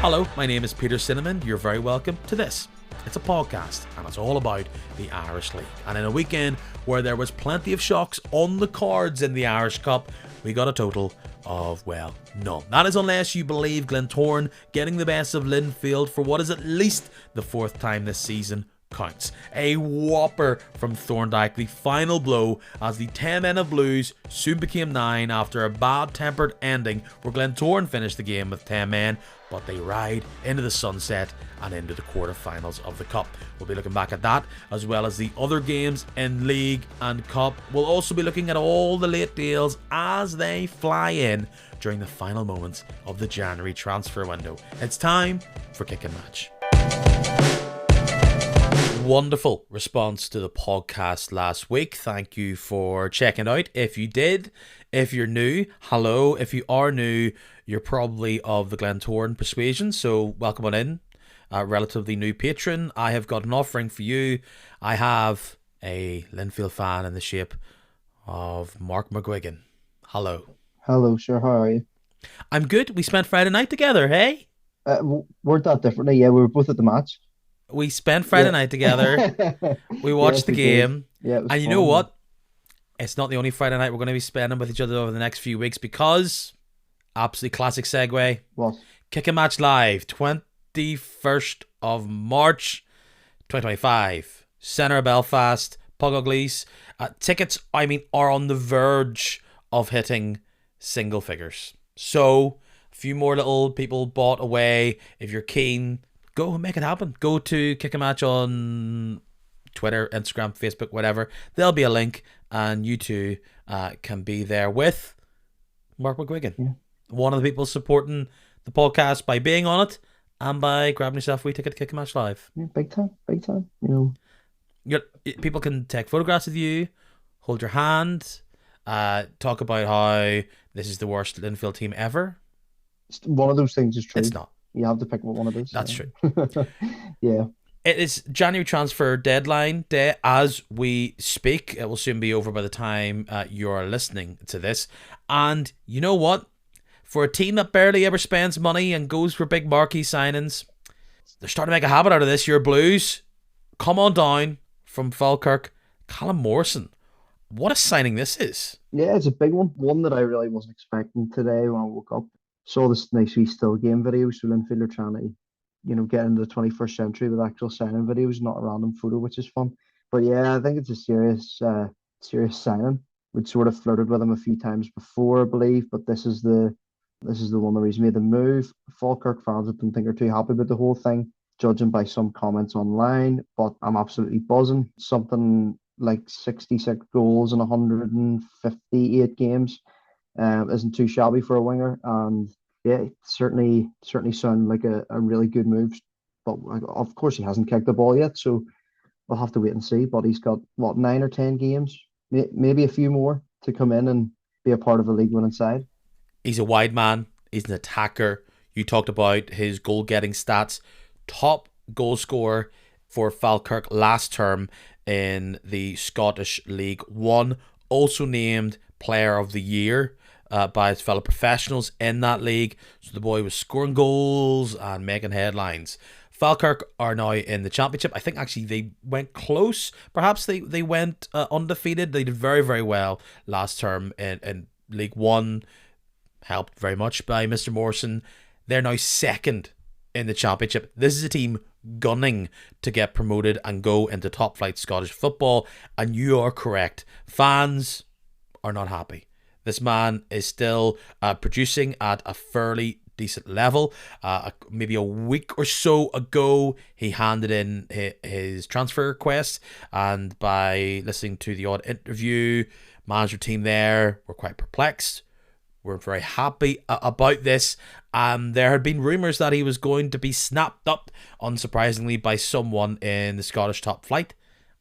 Hello, my name is Peter Cinnamon. You're very welcome to this. It's a podcast and it's all about the Irish League. And in a weekend where there was plenty of shocks on the cards in the Irish Cup, we got a total of, well, none. That is unless you believe Glentoran getting the best of Linfield for what is at least the fourth time this season counts. A whopper from Thorndyke, the final blow as the 10 men of Blues soon became 9 after a bad-tempered ending where Glentoran finished the game with 10 men, but they ride into the sunset and into the quarterfinals of the Cup. We'll be looking back at that as well as the other games in League and Cup. We'll also be looking at all the late deals as they fly in during the final moments of the January transfer window. It's time for Kick and Match. Wonderful response to the podcast last week. Thank you for checking out. If you did, if you're new, hello. If you are new, you're probably of the Glentoran persuasion, so welcome on in. Relatively new patron, I have got an offering for you. I have a Linfield fan in the shape of Mark McGuiggan. Hello. Hello, sure. How are you? I'm good. We spent Friday night together, hey? Weren't that differently? Yeah, we were both at the match. We spent Friday night together. We watched Yes, the we game. did. Yeah, it was And you fun. know what? It's not the only Friday night we're going to be spending with each other over the next few weeks because, absolutely classic segue, What? Kick and Match Live, 21st of March, 2025. Centre of Belfast, Pugoglees. Tickets, are on the verge of hitting single figures. So, a few more little people bought away. If you're keen, go and make it happen. Go to Kick and Match on Twitter, Instagram, Facebook, whatever. There'll be a link, and you two can be there with Mark McGuiggan. Yeah. One of the people supporting the podcast by being on it and by grabbing yourself a wee ticket to Kick and Match Live. Yeah, big time, big time. You know, People can take photographs of you, hold your hand, talk about how this is the worst Linfield team ever. one of those things is true. It's not. You have to pick what one it is. That's yeah. true. Yeah. It is January transfer deadline day as we speak. It will soon be over by the time you're listening to this. And you know what? For a team that barely ever spends money and goes for big marquee signings, they're starting to make a habit out of this. Your Blues, come on down from Falkirk. Callum Morrison. What a signing this is. Yeah, it's a big one. One that I really wasn't expecting today when I woke up. Saw this nice wee still game video. So Linfield are trying to, get into the 21st century with actual signing videos, not a random photo, which is fun. But yeah, I think it's a serious signing. We'd sort of flirted with him a few times before, I believe, but this is the one where he's made the move. Falkirk fans, I don't think are too happy with the whole thing, judging by some comments online. But I'm absolutely buzzing. Something like 66 goals in 158 games isn't too shabby for a winger, and yeah, it certainly sound like a really good move. But of course he hasn't kicked the ball yet, so we'll have to wait and see. But he's got 9 or 10 games, maybe a few more to come in and be a part of a league winning side. He's a wide man. He's an attacker. You talked about his goal-getting stats. Top goal scorer for Falkirk last term in the Scottish League One. Also named Player of the Year by his fellow professionals in that league. So the boy was scoring goals and making headlines. Falkirk are now in the championship. I think actually they went close. Perhaps they went undefeated. They did very, very well last term in League One. Helped very much by Mr. Morrison. They're now second in the championship. This is a team gunning to get promoted and go into top flight Scottish football. And you are correct. Fans are not happy. This man is still producing at a fairly decent level. Maybe a week or so ago, he handed in his transfer request. And by listening to the odd interview, manager team there were quite perplexed. We're very happy about this. There had been rumours that he was going to be snapped up, unsurprisingly, by someone in the Scottish top flight.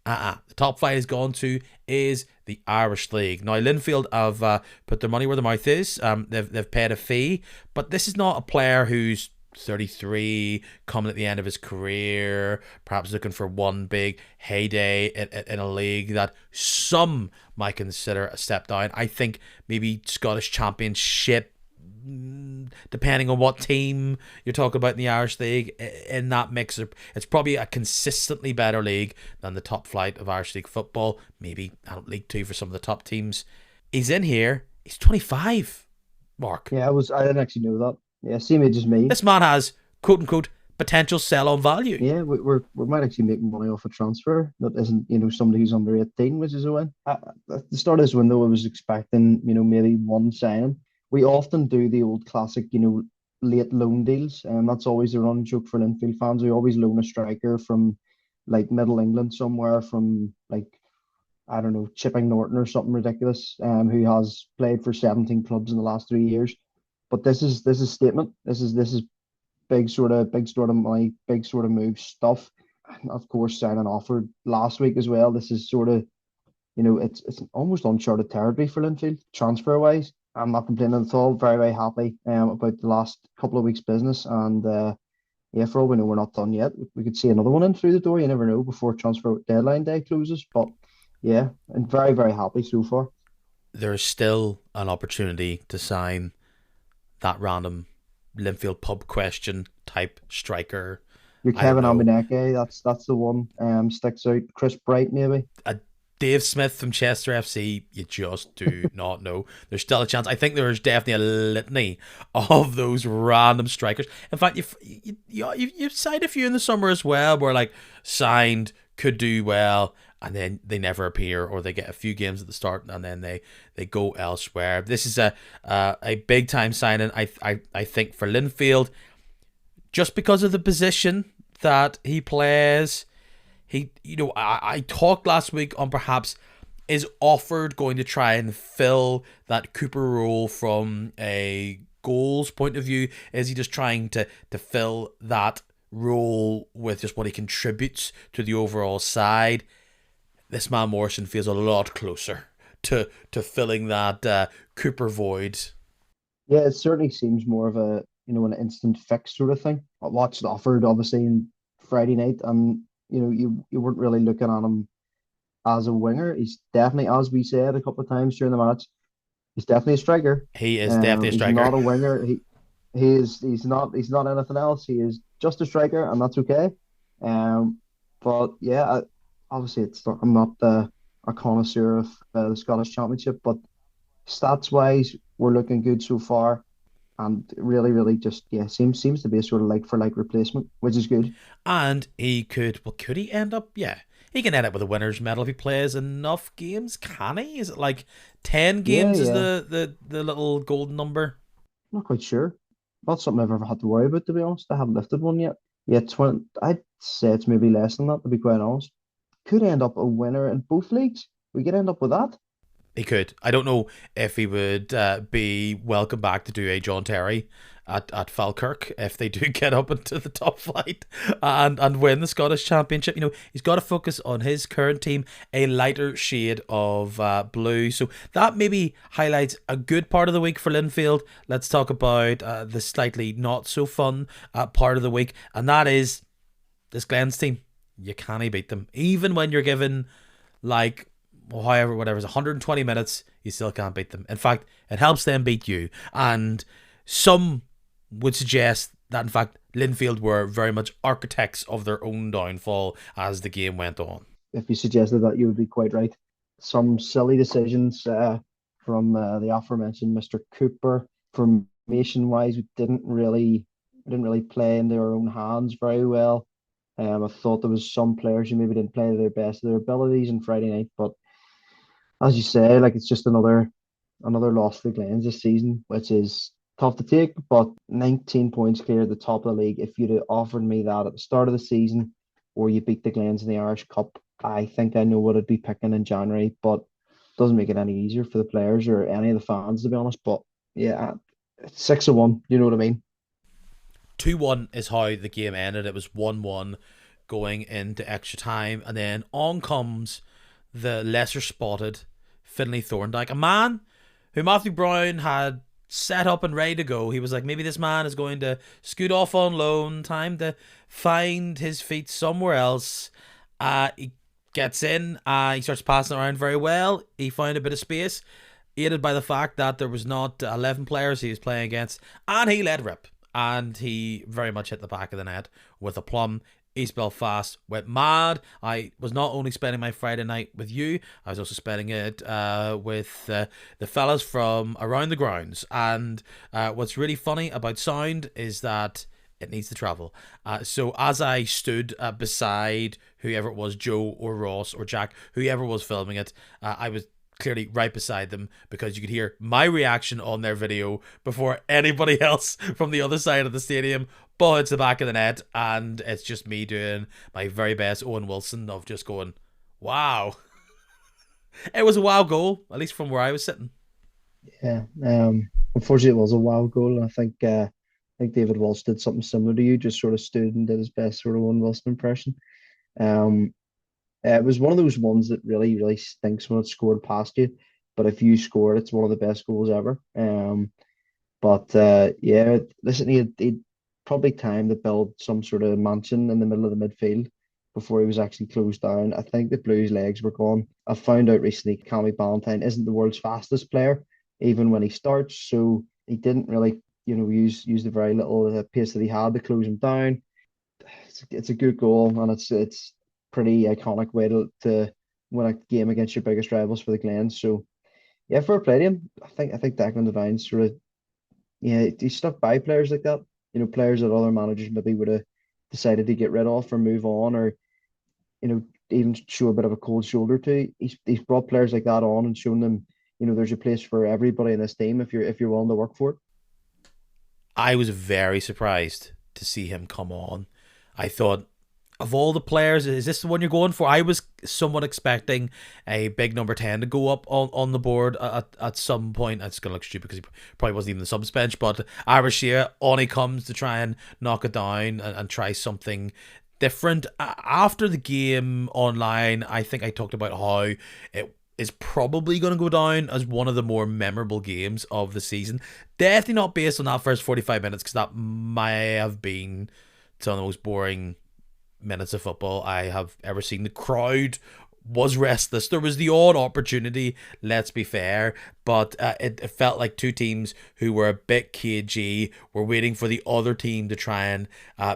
The top flight has gone to is the Irish League. Now, Linfield have put their money where their mouth is. They've paid a fee, but this is not a player who's 33, coming at the end of his career, perhaps looking for one big heyday in a league that some might consider a step down. I think maybe Scottish Championship, depending on what team you're talking about in the Irish League, in that mix, it's probably a consistently better league than the top flight of Irish League football. Maybe League Two for some of the top teams. He's in here. He's 25, Mark. Yeah, I didn't actually know that. Yeah, same age as me. This man has, quote unquote, potential sell-on value. Yeah, we might actually make money off a transfer that isn't, somebody who's under 18, which is a win. At the start of this window, I was expecting, maybe one signing. We often do the old classic, late loan deals, and that's always a running joke for Linfield fans. We always loan a striker from like Middle England somewhere, from like, I don't know, Chipping Norton or something ridiculous, who has played for 17 clubs in the last 3 years. But this is statement. This is big sort of money, big sort of move stuff. And of course, signing offered last week as well. This is sort of, it's almost uncharted territory for Linfield transfer wise. I'm not complaining at all. Very, very happy about the last couple of weeks' business. And yeah, for all we know, we're not done yet. We could see another one in through the door. You never know before transfer deadline day closes. But yeah, and very, very happy so far. There's still an opportunity to sign that random Linfield pub question type striker. Your Kevin Ambineke, that's the one. Sticks out. Chris Bright, maybe. Dave Smith from Chester FC, you just do not know. There's still a chance. I think there's definitely a litany of those random strikers. In fact, you've signed a few in the summer as well, where like signed, could do well, and then they never appear, or they get a few games at the start and then they go elsewhere. This is a big time signing, I think, for Linfield, just because of the position that he plays. I talked last week on perhaps is Offord going to try and fill that Cooper role from a goals point of view? Is he just trying to fill that role with just what he contributes to the overall side? This man Morrison feels a lot closer to filling that Cooper void. Yeah, it certainly seems more of a an instant fix sort of thing. I watched Offord obviously on Friday night, and you weren't really looking at him as a winger. He's definitely, as we said a couple of times during the match, he's definitely a striker. He is definitely a striker. He's not a winger. He's not anything else. He is just a striker, and that's okay. But yeah, obviously I'm not a connoisseur of the Scottish Championship, but stats wise, we're looking good so far. And really, really just, seems to be a sort of like-for-like replacement, which is good. And could he end up, he can end up with a winner's medal if he plays enough games, can he? Is it like 10 games is the little golden number? Not quite sure. Not something I've ever had to worry about, to be honest. I haven't lifted one yet. Yeah, I'd say it's maybe less than that, to be quite honest. Could end up a winner in both leagues. We could end up with that. He could. I don't know if he would be welcome back to do a John Terry at Falkirk if they do get up into the top flight and win the Scottish Championship. He's got to focus on his current team, a lighter shade of blue. So that maybe highlights a good part of the week for Linfield. Let's talk about the slightly not so fun part of the week, and that is this Glens team. You can't beat them. Even when you're given whatever, it's 120 minutes, you still can't beat them. In fact, it helps them beat you. And some would suggest that, in fact, Linfield were very much architects of their own downfall as the game went on. If you suggested that, you would be quite right. Some silly decisions from the aforementioned Mr. Cooper. Formation-wise, we didn't really play in their own hands very well. I thought there was some players who maybe didn't play to their best of their abilities on Friday night, but as you say, it's just another loss for the Glens this season, which is tough to take. But 19 points clear at the top of the league. If you'd have offered me that at the start of the season, or you beat the Glens in the Irish Cup, I think I know what I'd be picking in January. But it doesn't make it any easier for the players or any of the fans, to be honest. But yeah, it's 6-1. You know what I mean? 2-1 is how the game ended. It was 1-1 going into extra time, and then on comes the lesser spotted Finlay Thorndyke, a man who Matthew Brown had set up and ready to go. He was like, maybe this man is going to scoot off on loan, time to find his feet somewhere else. He gets in, he starts passing around very well. He found a bit of space, aided by the fact that there was not 11 players he was playing against, and he led rip. And he very much hit the back of the net with a plum. East Belfast went mad. I was not only spending my Friday night with you, I was also spending it with the fellas from around the grounds. And what's really funny about sound is that it needs to travel. So as I stood beside whoever it was, Joe or Ross or Jack, whoever was filming it, I was clearly right beside them because you could hear my reaction on their video before anybody else from the other side of the stadium. Ball hits the back of the net, and it's just me doing my very best Owen Wilson of just going, wow. It was a wow goal, at least from where I was sitting. Yeah. Unfortunately, it was a wild goal, and I think David Walsh did something similar to you, just sort of stood and did his best sort of Owen Wilson impression. Um, it was one of those ones that really, really stinks when it's scored past you. But if you score it, it's one of the best goals ever. But yeah, listen, he'd probably time to build some sort of mansion in the middle of the midfield before he was actually closed down. I think the Blues' legs were gone. I found out recently Cammy Ballantyne isn't the world's fastest player, even when he starts. So he didn't really, use the very little pace that he had to close him down. It's a good goal, and it's pretty iconic way to win a game against your biggest rivals for the Glens. So yeah, fair play to him. I think Declan Devine sort of, yeah, he stuck by players like that. Players that other managers maybe would have decided to get rid of or move on, or even show a bit of a cold shoulder to. He's brought players like that on and shown them, there's a place for everybody in this team if you're willing to work for it. I was very surprised to see him come on. I thought, of all the players, is this the one you're going for? I was somewhat expecting a big number 10 to go up on the board at some point. It's going to look stupid because he probably wasn't even the subs bench, but Arashia, on he comes to try and knock it down and try something different. After the game online, I think I talked about how it is probably going to go down as one of the more memorable games of the season. Definitely not based on that first 45 minutes, because that may have been some of the most boring minutes of football I have ever seen. The crowd was restless. There was the odd opportunity, let's be fair, but it felt like two teams who were a bit cagey, were waiting for the other team to try and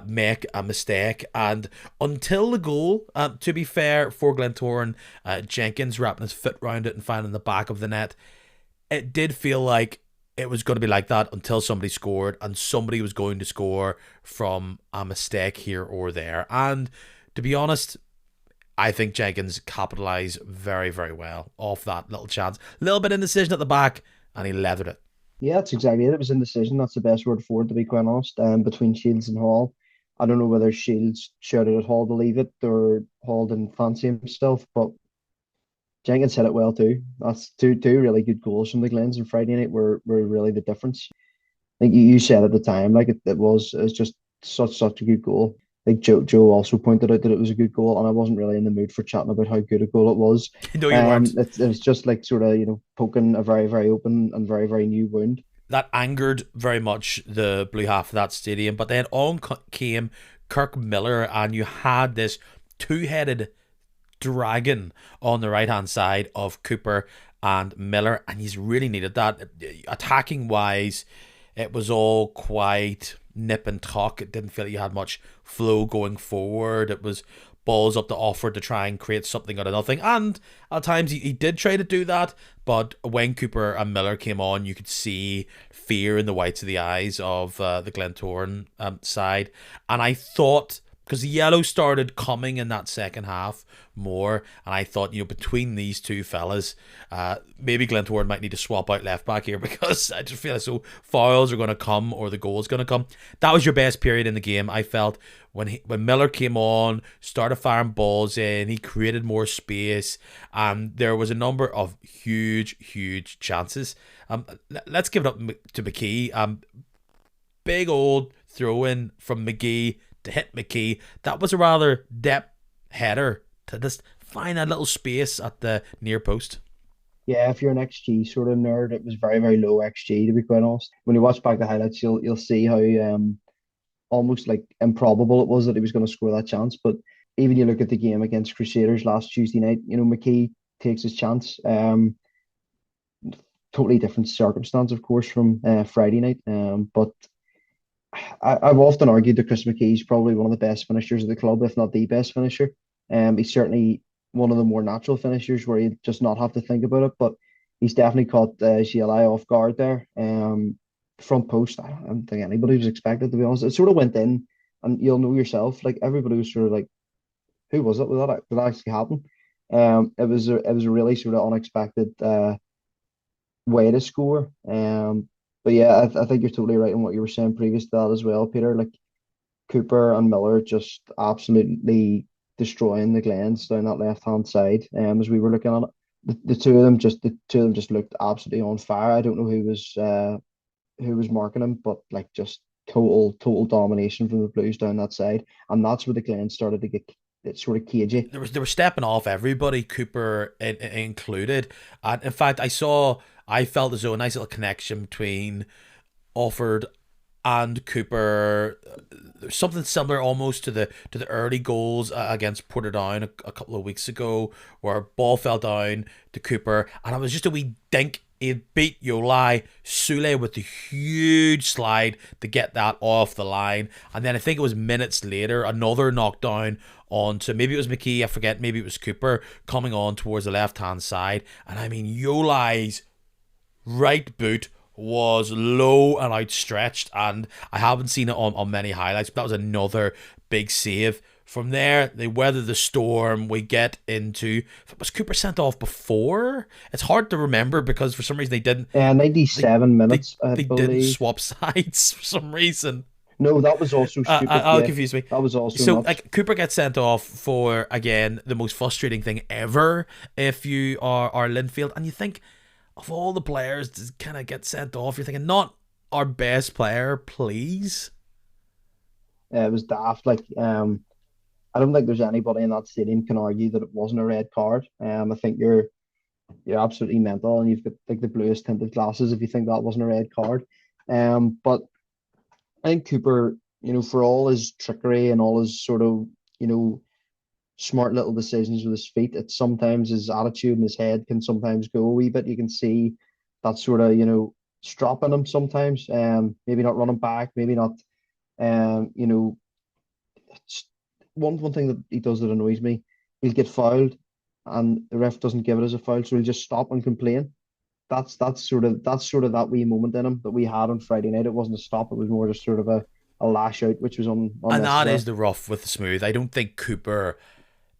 make a mistake. And until the goal, to be fair, for Glentoran, Jenkins wrapping his foot round it and finding the back of the net, it did feel like it was going to be like that until somebody scored, and somebody was going to score from a mistake here or there. And to be honest, I think Jenkins capitalised very, very well off that little chance. A little bit of indecision at the back, and he leathered it. Yeah, that's exactly it. It was indecision. That's the best word for it, to be quite honest. Between Shields and Hall, I don't know whether Shields shouted at Hall to leave it or Hall didn't fancy himself, but Jenkins hit it well too. That's two really good goals from the Glens on Friday night were really the difference. I think you said at the time, like it was just such a good goal. Like Joe also pointed out that it was a good goal, and I wasn't really in the mood for chatting about how good a goal it was. No, you weren't. It was just like sort of poking a very very open and very very new wound. That angered very much the blue half of that stadium. But then on came Kirk Miller, and you had this two-headed dragon on the right hand side of Cooper and Miller, and he's really needed that. Attacking wise, it was all quite nip and tuck. It didn't feel like you had much flow going forward. It was balls up to offer to try and create something out of nothing, and at times he did try to do that, but when Cooper and Miller came on, you could see fear in the whites of the eyes of the Glentoran side. And I thought, because the yellow started coming in that second half more, and I thought, between these two fellas, maybe Glentoran might need to swap out left back here, because I just feel like so fouls are going to come or the goal is going to come. That was your best period in the game, I felt, when Miller came on, started firing balls in, he created more space, and there was a number of huge chances. Let's give it up to McKee. Big old throw in from McGee to hit McKee. That was a rather depth header to just find that little space at the near post. Yeah, if you're an XG sort of nerd, it was very very low XG, to be quite honest. When you watch back the highlights, you'll see how almost like improbable it was that he was going to score that chance. But even you look at the game against Crusaders last Tuesday night, McKee takes his chance. totally different circumstance, of course, from Friday night. But I've often argued that Chris McKee's probably one of the best finishers of the club, if not the best finisher. He's certainly one of the more natural finishers where you just not have to think about it. But he's definitely caught GLI off guard there. Front post, I don't think anybody was expected, to be honest. It sort of went in, and you'll know yourself. Like everybody was sort of like, "Who was it? Did that actually happen?" It was a really sort of unexpected way to score. But yeah, I think you're totally right in what you were saying previous to that as well, Peter. Like Cooper and Miller just absolutely destroying the Glens down that left hand side. As we were looking at it, the two of them just looked absolutely on fire. I don't know who was marking them, but like just total domination from the Blues down that side, and that's where the Glens started to get it sort of cagey. They were stepping off everybody, Cooper included. And in fact, I felt as though a nice little connection between Alford and Cooper. There's something similar almost to the early goals against Portadown a couple of weeks ago, where ball fell down to Cooper, and it was just a wee dink. He beat Yolai Sule with the huge slide to get that off the line, and then I think it was minutes later another knockdown onto, maybe it was McKee, I forget, maybe it was Cooper coming on towards the left hand side, and I mean Yolai's right boot was low and outstretched, and I haven't seen it on many highlights, but that was another big save. From there, they weather the storm. We get into, was Cooper sent off before? It's hard to remember because for some reason they didn't. 97 They minutes, I they didn't believe. swap sides for some reason. No, that was also stupid. I'll Yeah, confuse me. that was also So nuts. like Cooper gets sent off for, again, the most frustrating thing ever if you are Linfield, and you think of all the players to kind of get sent off, you're thinking not our best player, please. It was daft. Like, I don't think there's anybody in that stadium can argue that it wasn't a red card. I think you're absolutely mental, and you've got like the bluest tinted glasses if you think that wasn't a red card. But I think Cooper, for all his trickery and all his sort of, you know, smart little decisions with his feet, it's sometimes his attitude and his head can sometimes go a wee bit. You can see that sort of, stropping him sometimes. Maybe not running back, maybe not. You know, it's one thing that he does that annoys me. He'll get fouled, and the ref doesn't give it as a foul, so he'll just stop and complain. That's sort of that wee moment in him that we had on Friday night. It wasn't a stop; it was more just sort of a lash out, which was And that unnecessary. is the rough with the smooth. I don't think Cooper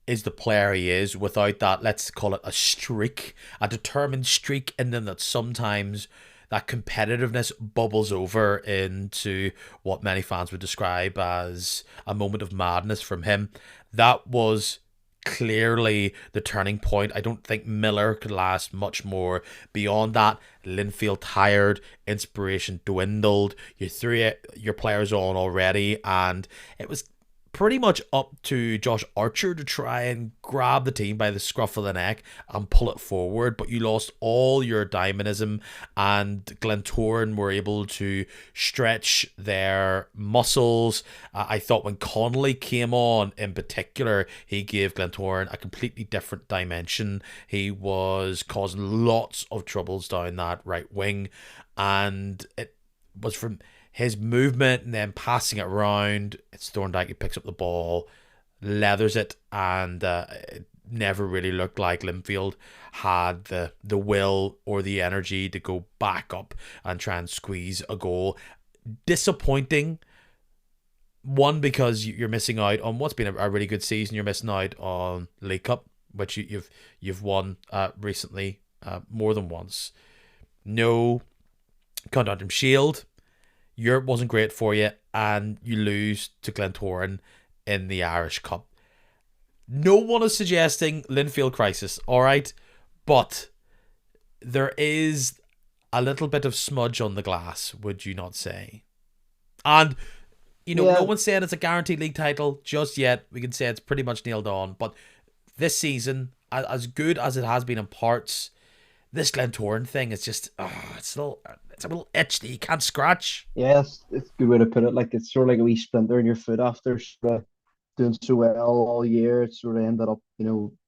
is the player he is without that, let's call it a streak, a determined streak, and then that sometimes that competitiveness bubbles over into what many fans would describe as a moment of madness from him. That was clearly the turning point. I don't think Miller could last much more beyond that. Linfield tired, inspiration dwindled. You threw your players on already, and it was pretty much up to Josh Archer to try and grab the team by the scruff of the neck and pull it forward, but you lost all your dynamism, and Glentoran were able to stretch their muscles. I thought when Connolly came on in particular, he gave Glentoran a completely different dimension. He was causing lots of troubles down that right wing, and it was from his movement and then passing it around. It's Thorndyke who picks up the ball, leathers it, and it never really looked like Linfield had the will or the energy to go back up and try and squeeze a goal. Disappointing. One, because you're missing out on what's been a really good season. You're missing out on League Cup, which you've won recently more than once. No Continental Shield. Europe wasn't great for you, and you lose to Glentoran in the Irish Cup. No one is suggesting Linfield crisis, all right, but there is a little bit of smudge on the glass, would you not say? And no Yeah, one's saying it's a guaranteed league title just yet. We can say it's pretty much nailed on, but this season, as good as it has been in parts, this Glentoran thing is just, it's a little itch that you can't scratch. yeah, it's a good way to put it. Like it's sort of like a wee splinter in your foot after sort of doing so well all year. It sort of ended up,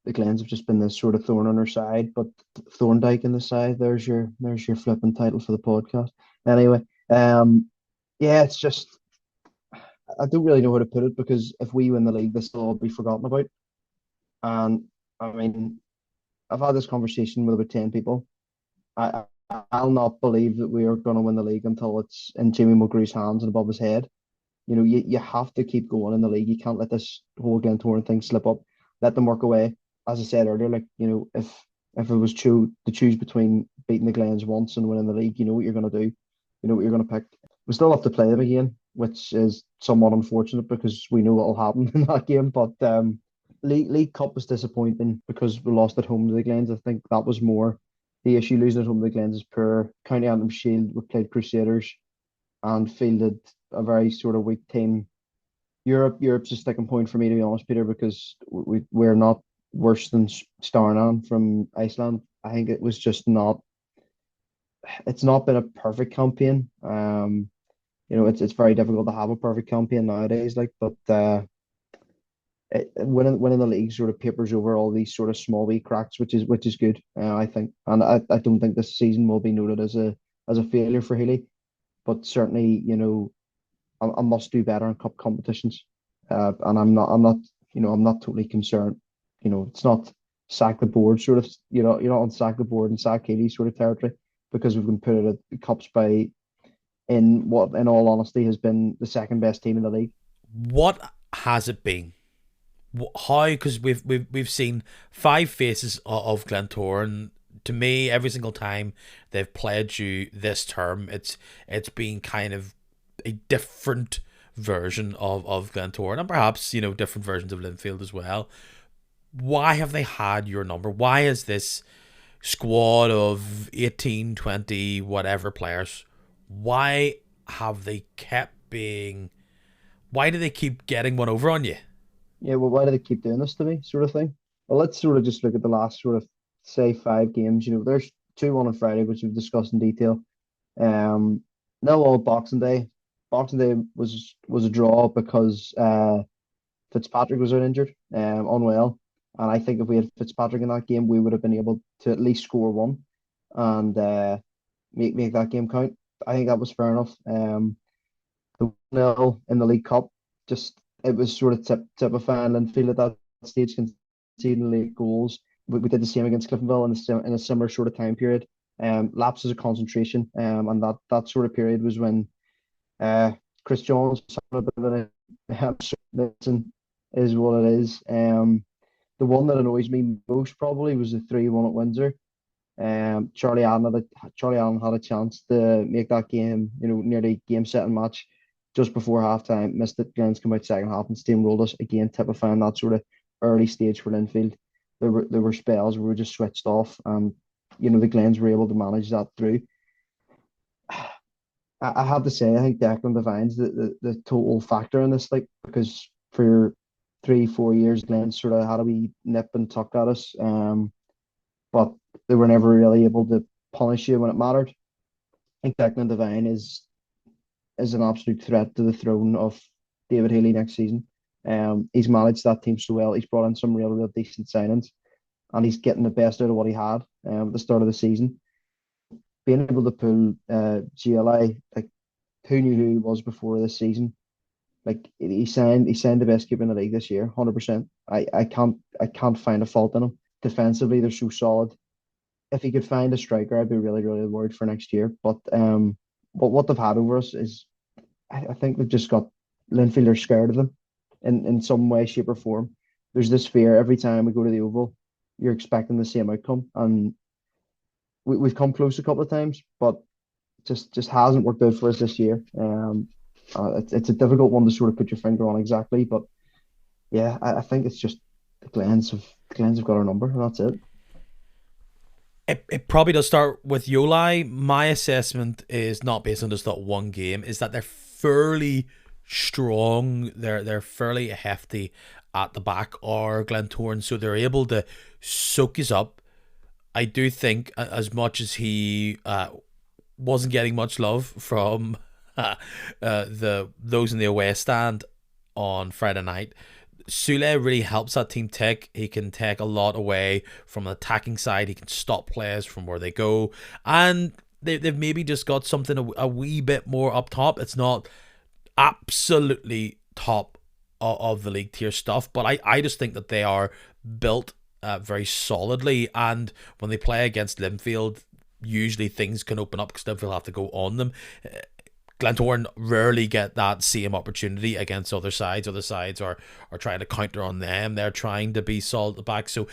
the Glens have just been this sort of thorn on our side, but Thorndyke in the side. There's your flipping title for the podcast. Anyway, yeah, it's just I don't really know how to put it because if we win the league, this will all be forgotten about. And I mean, I've had this conversation with about 10 people. I'll not believe that we are going to win the league until it's in Jimmy Mulgrew's hands and above his head. You have to keep going in the league. You can't let this whole Glentoran thing slip up. Let them work away. As I said earlier, like, if it was to choose between beating the Glens once and winning the league, you know what you're going to do. You know what you're going to pick. We still have to play them again, which is somewhat unfortunate because we know what will happen in that game. But League Cup was disappointing because we lost at home to the Glens. I think that was more the issue. Losing at home to the Glens is poor. County Antrim Shield, we played Crusaders and fielded a very sort of weak team. Europe's a sticking point for me, to be honest, Peter, because we're not worse than Starnan from Iceland. I think it was just not. It's not been a perfect campaign. It's very difficult to have a perfect campaign nowadays. Like, but winning the league sort of papers over all these sort of small wee cracks, which is good, I think. And I don't think this season will be noted as a failure for Healy, but certainly, I must do better in cup competitions. And I'm not totally concerned. It's not sack the board sort of, you're not on sack the board and sack Healy sort of territory because we've been put out of the cups by in what, in all honesty, has been the second best team in the league. What has it been? How? Because we've seen five faces of Glentoran. To me, every single time they've played you this term, it's been kind of a different version of Glentoran, and perhaps different versions of Linfield as well. Why have they had your number? Why is this squad of 18, 20, whatever players? Why have they kept being? Why do they keep getting one over on you? Yeah, well, why do they keep doing this to me, sort of thing? Well, let's sort of just look at the last sort of say 5 games. There's 2-1 on Friday, which we've discussed in detail. No, all Boxing Day. Boxing Day was a draw because Fitzpatrick was out injured, unwell, and I think if we had Fitzpatrick in that game, we would have been able to at least score one and make that game count. I think that was fair enough. The 1-0 in the League Cup, just it was sort of typifying Linfield at that stage, conceding late goals. We did the same against Cliftonville in a similar sort of time period. Lapses of concentration, and that sort of period was when Chris Jones had a bit of an is what it is. The one that annoys me most probably was the 3-1 at Windsor. Charlie Allen had a chance to make that game, nearly game setting match just before halftime. Missed it. Glens come out second half and steamrolled us again, typifying that sort of early stage for Linfield. There were spells where we were just switched off, and the Glens were able to manage that through. I have to say, I think Declan Devine's the total factor in this, like, because for 3-4 years, Glen sort of had a wee nip and tuck at us, but they were never really able to punish you when it mattered. I think Declan Devine is an absolute threat to the throne of David Healy next season. He's managed that team so well. He's brought in some real decent signings, and he's getting the best out of what he had at the start of the season. Being able to pull GLI, like, who knew who he was before this season? Like, he signed the best keeper in the league this year, 100%. I can't find a fault in him. Defensively, they're so solid. If he could find a striker, I'd be really worried for next year. But what they've had over us is, I think they've just got Linfield are scared of them in some way, shape, or form. There's this fear every time we go to the Oval, you're expecting the same outcome, and we've come close a couple of times, but just hasn't worked out for us this year. It's a difficult one to sort of put your finger on exactly, but yeah, I think it's just the Glens have got our number, and that's it. It probably does start with Yoli. My assessment is not based on just that one game, is that they're fairly strong. They're fairly hefty at the back, or Glentoran, so they're able to soak us up. I do think, as much as he wasn't getting much love from those in the away stand on Friday night, Sule really helps that team tick. He can take a lot away from the attacking side. He can stop players from where they go. And they've maybe just got something a wee bit more up top. It's not absolutely top of the league tier stuff, but I just think that they are built very solidly. And when they play against Linfield, usually things can open up because Linfield have to go on them. Glentoran rarely get that same opportunity against other sides. Other sides are trying to counter on them. They're trying to be solid at the back. So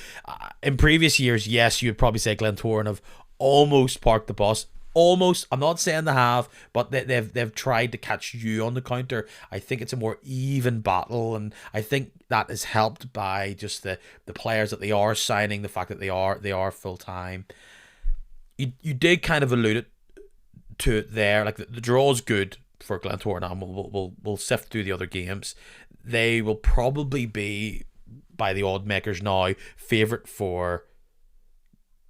in previous years, yes, you'd probably say Glentoran have almost parked the bus. Almost. I'm not saying they have, but they've tried to catch you on the counter. I think it's a more even battle, and I think that is helped by just the players that they are signing, the fact that they are full time. You did kind of allude it to it there. Like the draw is good for Glentoran, and we'll sift through the other games. They will probably be, by the odd makers now, favourite for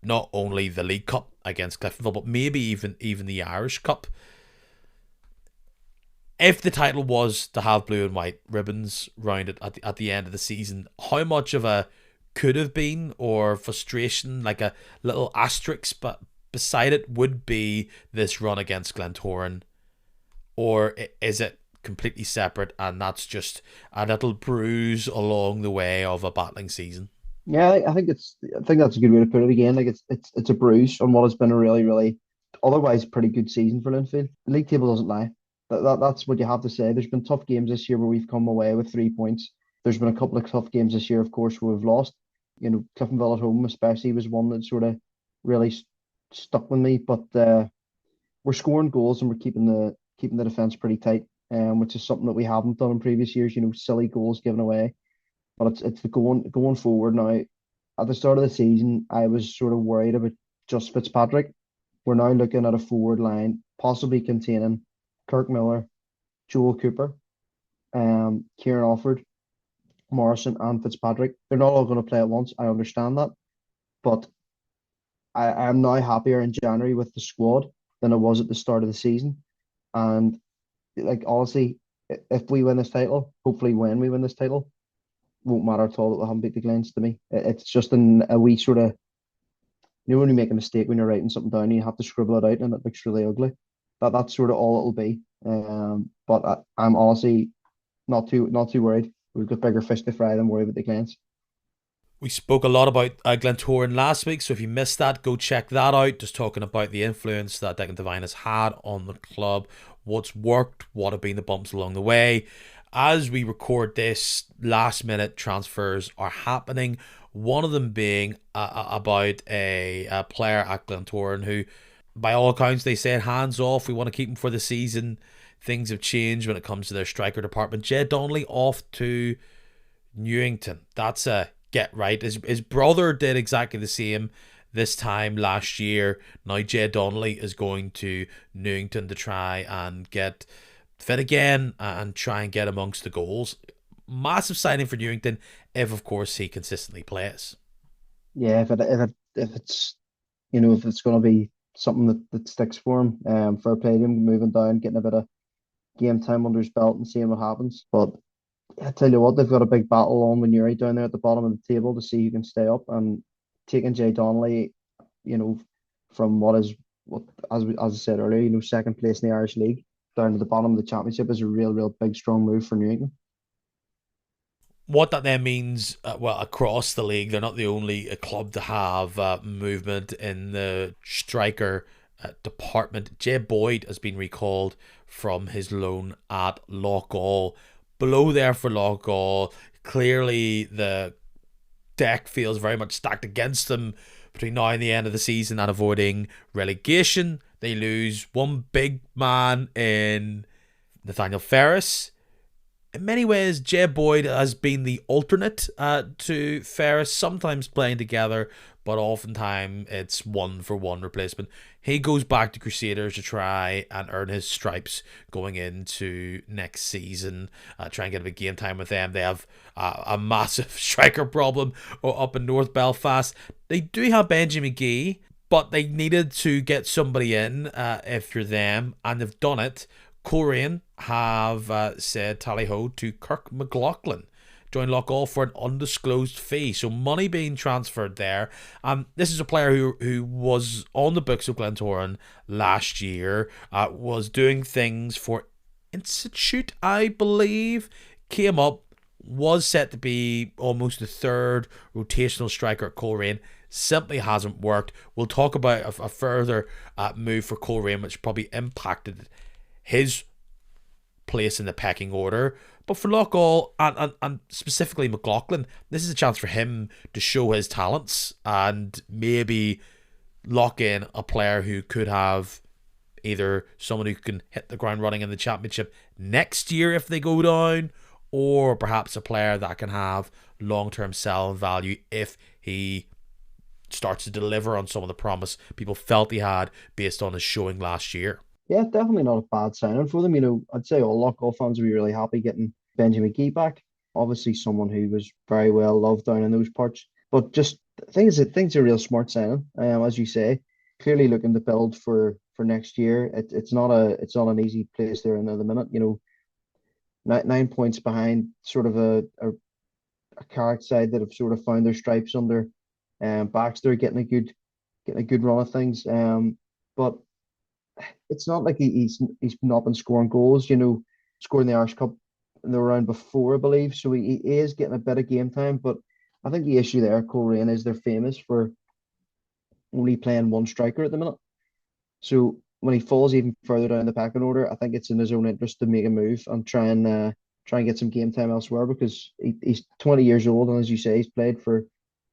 not only the League Cup against Cliftonville, but maybe even the Irish Cup. If the title was to have blue and white ribbons round it at the end of the season, how much of a could have been or frustration, like a little asterisk but beside it, would be this run against Glentoran? Or is it completely separate and that's just a little bruise along the way of a battling season? Yeah, I think that's a good way to put it again. Like it's a bruise on what has been a really otherwise pretty good season for Linfield. The league table doesn't lie. That's what you have to say. There's been tough games this year where we've come away with 3 points. There's been a couple of tough games this year, of course, where we've lost. You know, Cliftonville at home especially was one that sort of really stuck with me. But we're scoring goals and we're keeping the defense pretty tight, which is something that we haven't done in previous years. You know, silly goals given away. But it's the going forward now. At the start of the season, I was sort of worried about just Fitzpatrick. We're now looking at a forward line, possibly containing Kirk Miller, Joel Cooper, Kieran Alford, Morrison, and Fitzpatrick. They're not all going to play at once. I understand that, but I am now happier in January with the squad than I was at the start of the season. And like honestly, if we win this title, hopefully when we win this title, won't matter at all that we haven't beat the Glens to me. It's just a wee sort of, you know, when you make a mistake when you're writing something down, you have to scribble it out and it looks really ugly. That's sort of all it'll be. But I'm honestly not too worried. We've got bigger fish to fry than worry about the Glens. We spoke a lot about Glentoran last week, so if you missed that, go check that out. Just talking about the influence that Declan Devine has had on the club, what's worked, what have been the bumps along the way. As we record this, last minute transfers are happening. One of them being about a player at Glentoran who, by all accounts, they said hands off. We want to keep him for the season. Things have changed when it comes to their striker department. Jay Donnelly off to Newington. That's a get right. His brother did exactly the same this time last year. Now Jay Donnelly is going to Newington to try and get fit again and try and get amongst the goals. Massive signing for Newington if, of course, he consistently plays. Yeah, if it's you know if it's going to be something that sticks for him, fair play to him, moving down, getting a bit of game time under his belt and seeing what happens. But I tell you what, they've got a big battle on when you're right down there at the bottom of the table to see who can stay up. And taking Jay Donnelly, you know, from what as I said earlier, you know, second place in the Irish League down to the bottom of the championship is a real big strong move for Newington. What that then means, well, across the league, they're not the only club to have movement in the striker department. Jay Boyd has been recalled from his loan at Loughgall. Below there for Loughgall, clearly the deck feels very much stacked against them between now and the end of the season and avoiding relegation. They lose one big man in Nathaniel Ferris. In many ways, Jay Boyd has been the alternate to Ferris, sometimes playing together, but oftentimes it's one-for-one replacement. He goes back to Crusaders to try and earn his stripes going into next season, try and get a bit game time with them. They have a massive striker problem up in North Belfast. They do have Benji McGee, but they needed to get somebody in if you're them, and they've done it. Coleraine have said tally-ho to Kirk McLaughlin join Loughgall for an undisclosed fee. So money being transferred there. This is a player who was on the books of Glentoran last year, was doing things for Institute, I believe, came up, was set to be almost the third rotational striker at Coleraine. Simply hasn't worked. We'll talk about a further move for Coleraine, which probably impacted his place in the pecking order. But for Loughgall and specifically McLaughlin, this is a chance for him to show his talents and maybe lock in a player who could have either someone who can hit the ground running in the championship next year if they go down, or perhaps a player that can have long-term sell value if he starts to deliver on some of the promise people felt he had based on his showing last year. Yeah, definitely not a bad signing for them. I'd say all Loughgall fans would be really happy getting Benji McGee back. Obviously, someone who was very well loved down in those parts. But just things a real smart signing. As you say, clearly looking to build for next year. It's not an easy place they're in at the minute. 9 points behind sort of a Carrick side that have sort of found their stripes under Baxter, getting a good run of things. But it's not like he's not been scoring goals. Scoring the Irish Cup in the round before, I believe. So he is getting a bit of game time. But I think the issue there, Coleraine, is they're famous for only playing one striker at the minute. So when he falls even further down the pecking order, I think it's in his own interest to make a move and try and get some game time elsewhere, because he's 20 years old, and as you say, he's played for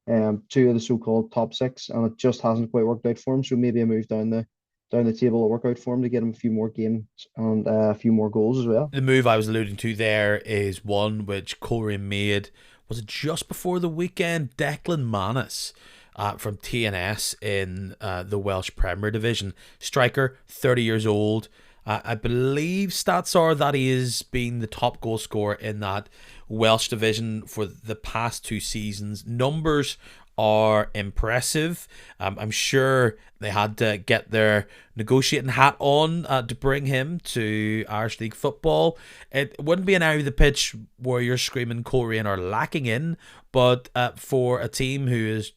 two of the so-called top six, and it just hasn't quite worked out for him. So maybe a move down the table will work out for him to get him a few more games and a few more goals as well. The move I was alluding to there is one which Coleraine made, was it just before the weekend? Declan Manis from TNS in the Welsh Premier Division. Striker, 30 years old. I believe stats are that he has been the top goal scorer in that Welsh division for the past 2 seasons. Numbers are impressive. I'm sure they had to get their negotiating hat on to bring him to Irish League football. It wouldn't be an area of the pitch where you're screaming Coleraine are lacking in, but for a team who is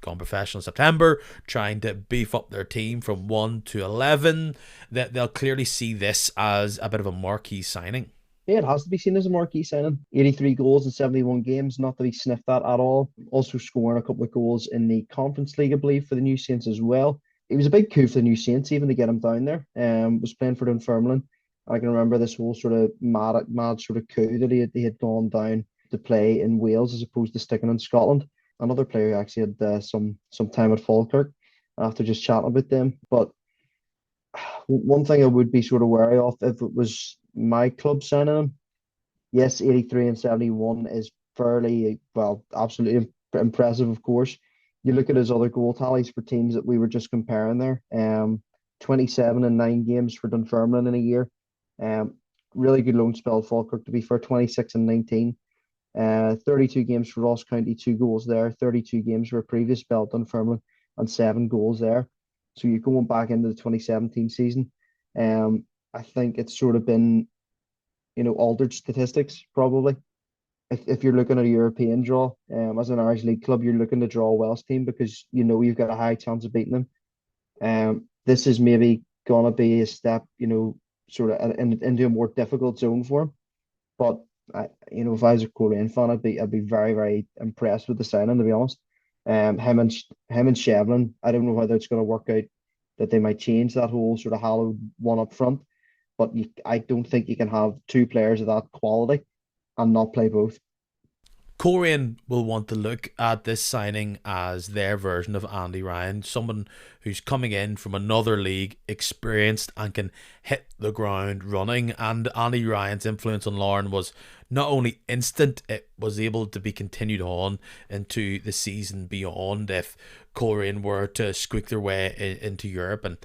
gone professional in September, trying to beef up their team from 1 to 11, that they'll clearly see this as a bit of a marquee signing. Yeah, it has to be seen as a marquee signing. 83 goals in 71 games, not to be sniffed at all. Also scoring a couple of goals in the Conference League, I believe, for the New Saints as well. It was a big coup for the New Saints, even to get him down there. Was playing for Dunfermline. I can remember this whole sort of mad sort of coup that he had gone down to play in Wales as opposed to sticking in Scotland. Another player who actually had some time at Falkirk after just chatting about them. But one thing I would be sort of wary of if it was my club signing him, yes, 83 and 71 is fairly, well, absolutely impressive, of course. You look at his other goal tallies for teams that we were just comparing there. 27 and 9 games for Dunfermline in a year. Really good loan spell at Falkirk, to be fair, 26 and 19. 32 games for Ross County, 2 goals there. 32 games for a previous spell at Dunfermline, and 7 goals there. So you're going back into the 2017 season. I think it's sort of been, altered statistics probably. If you're looking at a European draw, as an Irish League club, you're looking to draw a Welsh team because you've got a high chance of beating them. This is maybe gonna be a step, sort of into a more difficult zone for him. But if I was a Coleraine fan, I'd be very, very impressed with the signing, to be honest. Him and Shevlin, I don't know whether it's going to work out that they might change that whole sort of hallowed one up front, but I don't think you can have 2 players of that quality and not play both. Coleraine will want to look at this signing as their version of Andy Ryan, someone who's coming in from another league, experienced and can hit the ground running. And Andy Ryan's influence on Lauren was not only instant, it was able to be continued on into the season beyond if Coleraine were to squeak their way into Europe. And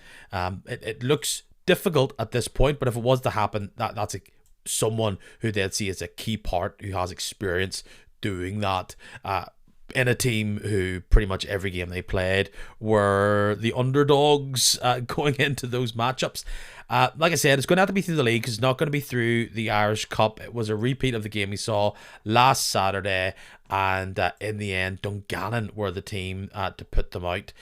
it looks difficult at this point, but if it was to happen, that's someone who they'd see as a key part who has experience doing that. in a team who pretty much every game they played were the underdogs going into those matchups. Like I said, it's going to have to be through the league because it's not going to be through the Irish Cup. It was a repeat of the game we saw last Saturday, and in the end, Dungannon were the team to put them out.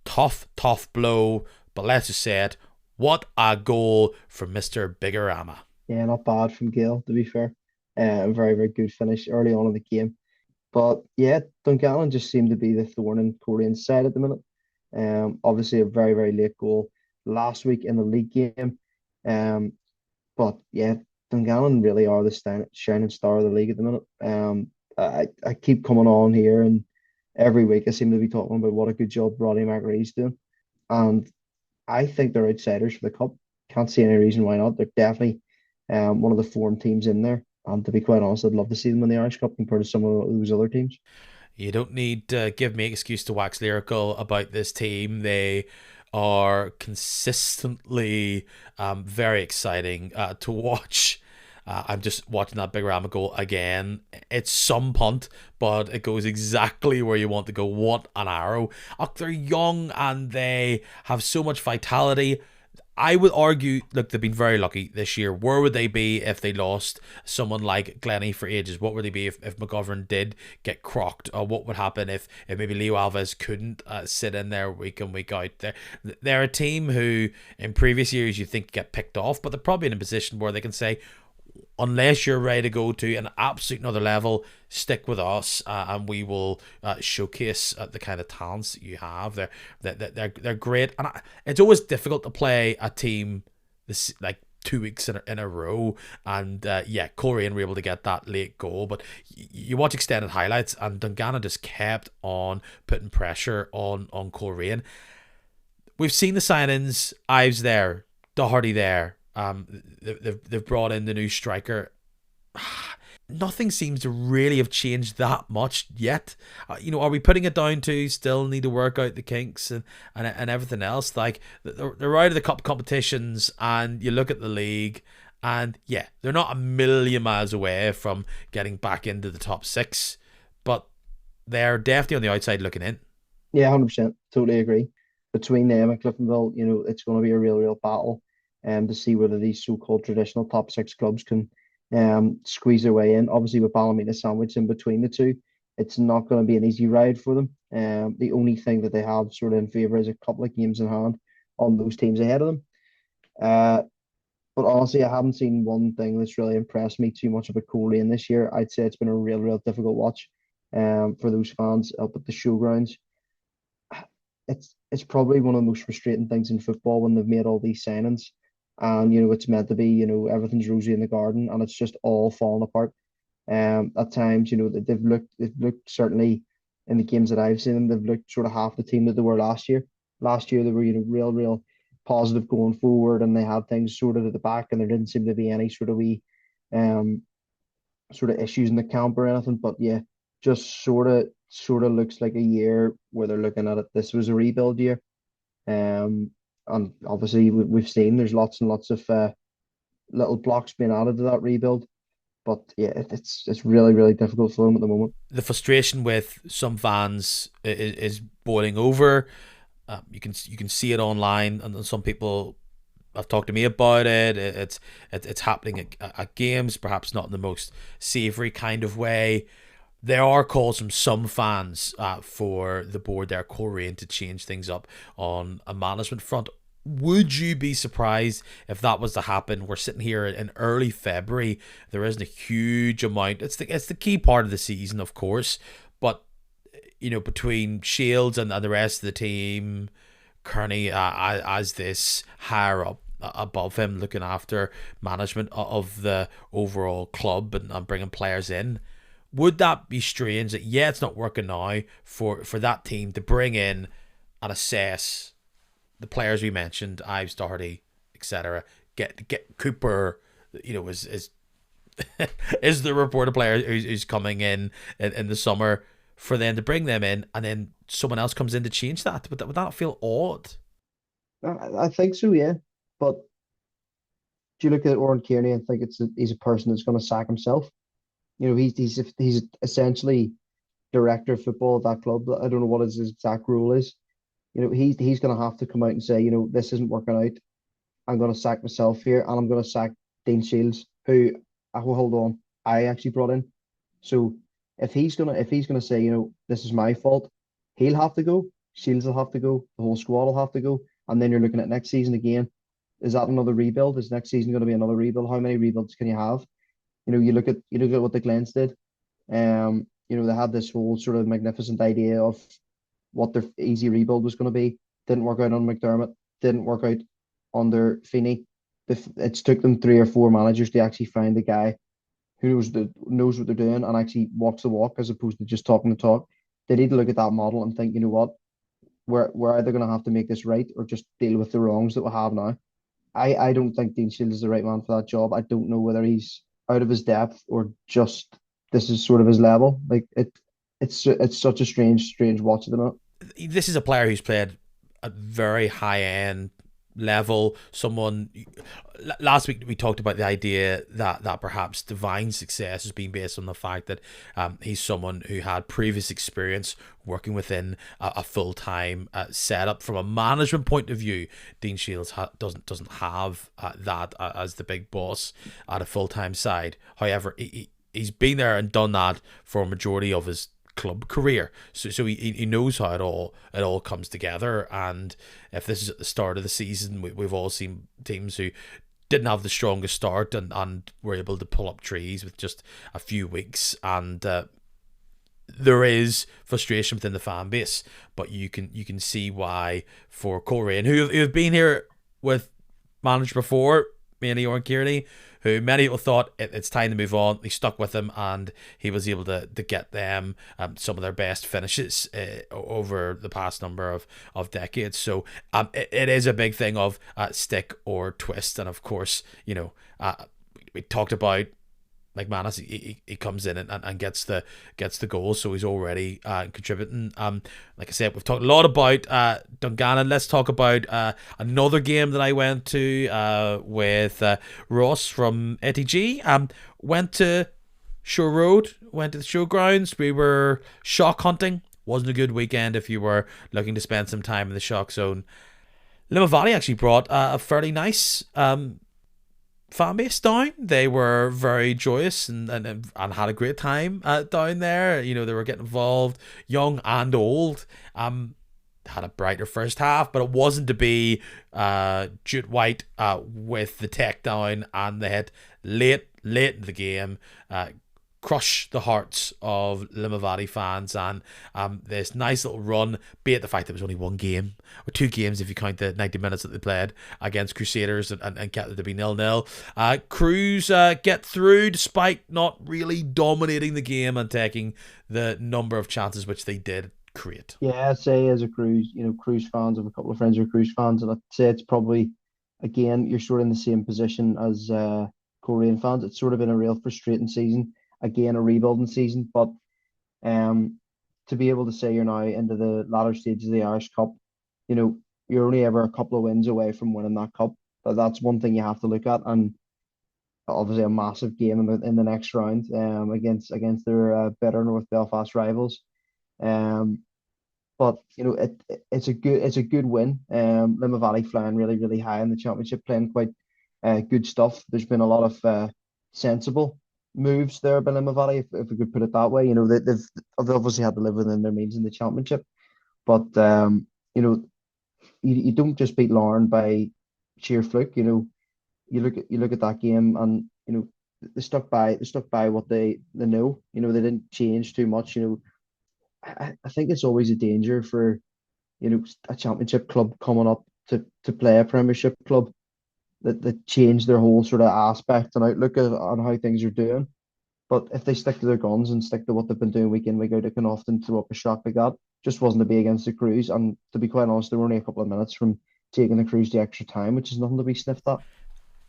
Tough blow, but let's just say it. What a goal from Mr. Bigorama. Yeah, not bad from Gale, to be fair. Very, very good finish early on in the game. But yeah, Dungannon just seemed to be the thorn in Korean's side at the minute. Obviously a very, very late goal last week in the league game. Um, but yeah, Dungannon really are the shining star of the league at the minute. I keep coming on here, and every week I seem to be talking about what a good job Roddy McAree's doing. And I think they're outsiders for the cup. Can't see any reason why not. They're definitely one of the form teams in there. And to be quite honest, I'd love to see them in the Irish Cup compared to some of those other teams. You don't need to give me an excuse to wax lyrical about this team. They are consistently very exciting to watch. I'm just watching that Big Rama goal again. It's some punt, but it goes exactly where you want to go. What an arrow. They're young and they have so much vitality. I would argue, look, they've been very lucky this year. Where would they be if they lost someone like Glennie for ages? What would they be if McGovern did get crocked? Or what would happen if maybe Leo Alves couldn't sit in there week in, week out? They're a team who, in previous years, you think get picked off, but they're probably in a position where they can say, unless you're ready to go to an absolute another level, stick with us, and we will showcase the kind of talents that you have. They're great, and it's always difficult to play a team this like 2 weeks in a row. And yeah, Coleraine were able to get that late goal, but you watch extended highlights, and Dungannon just kept on putting pressure on Coleraine. We've seen the signings. Ives there, Doherty there. They've brought in the new striker. Nothing seems to really have changed that much yet. Are we putting it down to still need to work out the kinks and everything else? Like they're out of the cup competitions, and you look at the league, and yeah, they're not a million miles away from getting back into the top six, but they're definitely on the outside looking in. Yeah, 100%. Totally agree. Between them and Cliftonville, it's going to be a real, real battle to see whether these so-called traditional top six clubs can squeeze their way in. Obviously, with Ballymena sandwiched in between the two, it's not going to be an easy ride for them. The only thing that they have sort of in favour is a couple of games in hand on those teams ahead of them. Uh, but honestly, I haven't seen one thing that's really impressed me too much about Coleraine this year. I'd say it's been a real, real difficult watch for those fans up at the showgrounds. It's probably one of the most frustrating things in football when they've made all these signings, and it's meant to be, everything's rosy in the garden, and it's just all falling apart. At times, they've looked certainly in the games that I've seen them, they've looked sort of half the team that they were last year. Last year they were, real, real positive going forward, and they had things sorted at the back, and there didn't seem to be any sort of um sort of issues in the camp or anything. But yeah, just sort of looks like a year where they're looking at it. This was a rebuild year. And obviously we've seen there's lots and lots of little blocks being added to that rebuild. But yeah, it's really, really difficult for them at the moment. The frustration with some fans is boiling over. You can see it online, and some people have talked to me about it. It's happening at games, perhaps not in the most savoury kind of way. There are calls from some fans for the board there, Coleraine, to change things up on a management front. Would you be surprised if that was to happen? We're sitting here in early February. There isn't a huge amount. It's the key part of the season, of course, but between Shields and the rest of the team, Kearney as this higher up above him, looking after management of the overall club and bringing players in. Would that be strange that, yeah, it's not working now for that team to bring in and assess the players we mentioned, Ives, Doherty, etc. Get Cooper, is is the reported player who's coming in the summer, for them to bring them in, and then someone else comes in to change that? Would that feel odd? I think so, yeah. But do you look at Oran Kearney and think he's a person that's going to sack himself? He's essentially director of football at that club. I don't know what his exact role is. He's going to have to come out and say, this isn't working out. I'm going to sack myself here, and I'm going to sack Dean Shields, who, hold on, I actually brought in. So if he's gonna say, this is my fault, he'll have to go. Shields will have to go. The whole squad will have to go. And then you're looking at next season again. Is that another rebuild? Is next season going to be another rebuild? How many rebuilds can you have? You look at what the Glens did. They had this whole sort of magnificent idea of what their easy rebuild was going to be. Didn't work out on McDermott. Didn't work out under Feeney. It took them 3 or 4 managers to actually find the guy who knows what they're doing and actually walks the walk as opposed to just talking the talk. They need to look at that model and think, you know what, we're either going to have to make this right or just deal with the wrongs that we have now. I don't think Dean Shields is the right man for that job. I don't know whether he's out of his depth or just this is sort of his level. Like it's such a strange watch at the minute. This is a player who's played at very high end level. Someone last week we talked about the idea that perhaps Divine's success has been based on the fact that he's someone who had previous experience working within a full-time setup. From a management point of view, Dean Shields doesn't have that as the big boss at a full-time side. However, he's been there and done that for a majority of his club career, so he knows how it all comes together. And if this is at the start of the season, we've all seen teams who didn't have the strongest start and were able to pull up trees with just a few weeks, and there is frustration within the fan base, but you can see why for Coleraine, who have been here with managers before, mainly Oran Kearney, who many people thought it's time to move on. He stuck with him and he was able to get them some of their best finishes over the past number of decades. So it is a big thing of stick or twist. And of course, we talked about McManus. He comes in and gets the goal, so he's already contributing. Like I said, we've talked a lot about Dungannon. Let's talk about another game that I went to with Ross from ATG. Went to Shore Road, went to the showgrounds. We were shock hunting. Wasn't a good weekend if you were looking to spend some time in the shock zone. Limavady actually brought a fairly nice fan base down. They were very joyous and had a great time down there. They were getting involved, young and old. Had a brighter first half, but it wasn't to be. Jute White with the tech down, and they hit late in the game. Crush the hearts of Limavady fans, and this nice little run, be it the fact that it was only one game or 2 games if you count the 90 minutes that they played against Crusaders and kept it to be 0-0. Crews get through despite not really dominating the game and taking the number of chances which they did create. Yeah, I'd say as a Cruise, Cruise fans, I have a couple of friends who are Cruise fans, and I'd say it's probably, again, you're sort of in the same position as Korean fans. It's sort of been a real frustrating season. Again, a rebuilding season, but to be able to say you're now into the latter stages of the Irish Cup, you're only ever a couple of wins away from winning that cup. But that's one thing you have to look at, and obviously a massive game in the next round against their better North Belfast rivals. But it's a good win. Limavady flying really high in the championship, playing quite good stuff. There's been a lot of sensible moves there by Limavady, if we could put it that way. They've obviously had to live within their means in the championship, but you don't just beat Lauren by sheer fluke. You look at that game, and they stuck by what they know. They didn't change too much. I think it's always a danger for a championship club coming up to play a Premiership club that change their whole sort of aspect and outlook on how things are doing. But if they stick to their guns and stick to what they've been doing week in, week out, it can often throw up a shock like that. Just wasn't to be against the Crews. And to be quite honest, they were only a couple of minutes from taking the Crews the extra time, which is nothing to be sniffed at.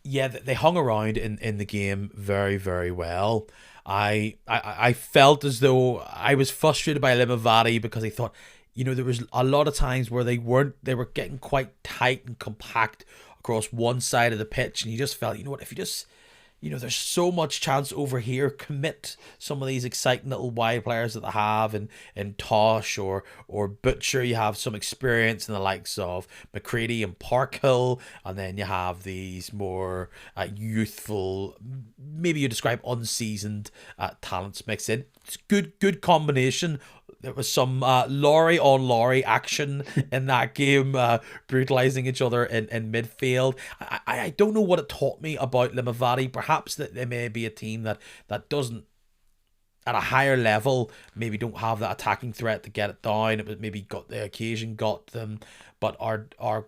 Yeah, they hung around in the game very, very well. I felt as though I was frustrated by Limavady because I thought, there was a lot of times where they were getting quite tight and compact across one side of the pitch, and you just felt, if you just there's so much chance over here. Commit some of these exciting little wide players that they have, in Tosh or Butcher. You have some experience in the likes of McCready and Parkhill, and then you have these more youthful, maybe you describe unseasoned talents mixed in. It's good combination. There was some lorry on lorry action in that game, brutalizing each other in midfield. I don't know what it taught me about Limavady. Perhaps that they may be a team that doesn't, at a higher level, maybe don't have that attacking threat to get it down. It was maybe got the occasion got them, but are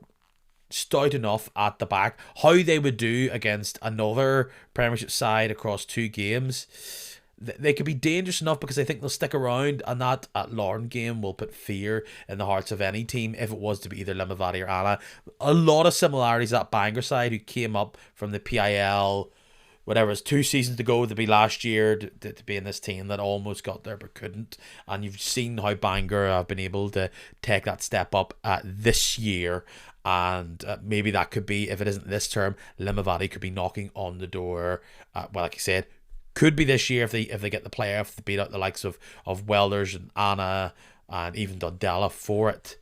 stout enough at the back. How they would do against another Premiership side across 2 games, they could be dangerous enough, because I think they'll stick around, and that at Larne game will put fear in the hearts of any team if it was to be either Limavady or Anna. A lot of similarities at Bangor side, who came up from the PIL, whatever, it's 2 seasons ago to be last year, to be in this team that almost got there but couldn't. And you've seen how Bangor have been able to take that step up this year. And maybe that could be, if it isn't this term, Limavady could be knocking on the door. Well, like I said, could be this year if they get the playoff to beat out the likes of Welders and Anna and even Dundela for it.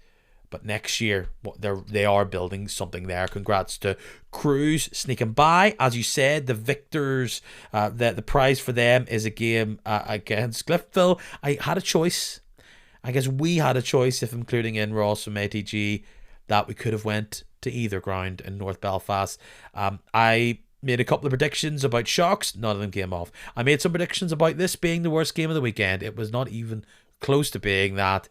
But next year, they are building something there. Congrats to Cruz sneaking by. As you said, the victors, the prize for them is a game against Glyphville. I had a choice. I guess we had a choice, if including in Ross from ATG, that we could have went to either ground in North Belfast. I made a couple of predictions about Shocks. None of them came off. I made some predictions about this being the worst game of the weekend. It was not even close to being that.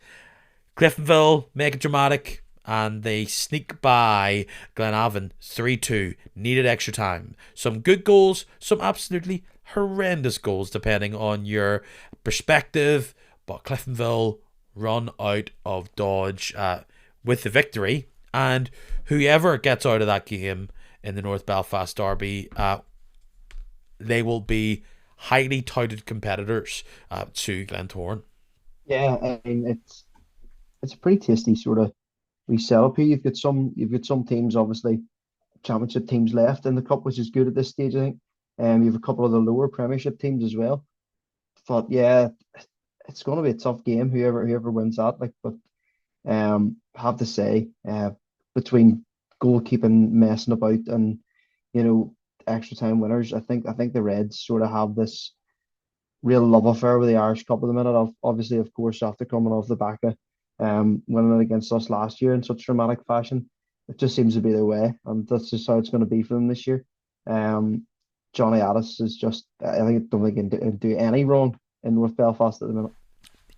Cliftonville make it dramatic, and they sneak by Glenavon 3-2. Needed extra time. Some good goals, some absolutely horrendous goals, depending on your perspective. But Cliftonville run out of Dodge with the victory. And whoever gets out of that game in the North Belfast Derby, they will be highly touted competitors to Glentoran. Yeah, I mean it's a pretty tasty sort of wee setup here. You've got some teams, obviously championship teams left in the cup, which is good at this stage, I think. You have a couple of the lower Premiership teams as well. But yeah, it's going to be a tough game. Whoever wins that, like, but have to say, between goalkeeping messing about and extra time winners, I think the Reds sort of have this real love affair with the Irish Cup at the minute. Obviously, of course, after coming off the back of winning it against us last year in such dramatic fashion, it just seems to be their way, and that's just how it's going to be for them this year. Johnny Addis is just, I don't think he can do any wrong in North Belfast at the minute.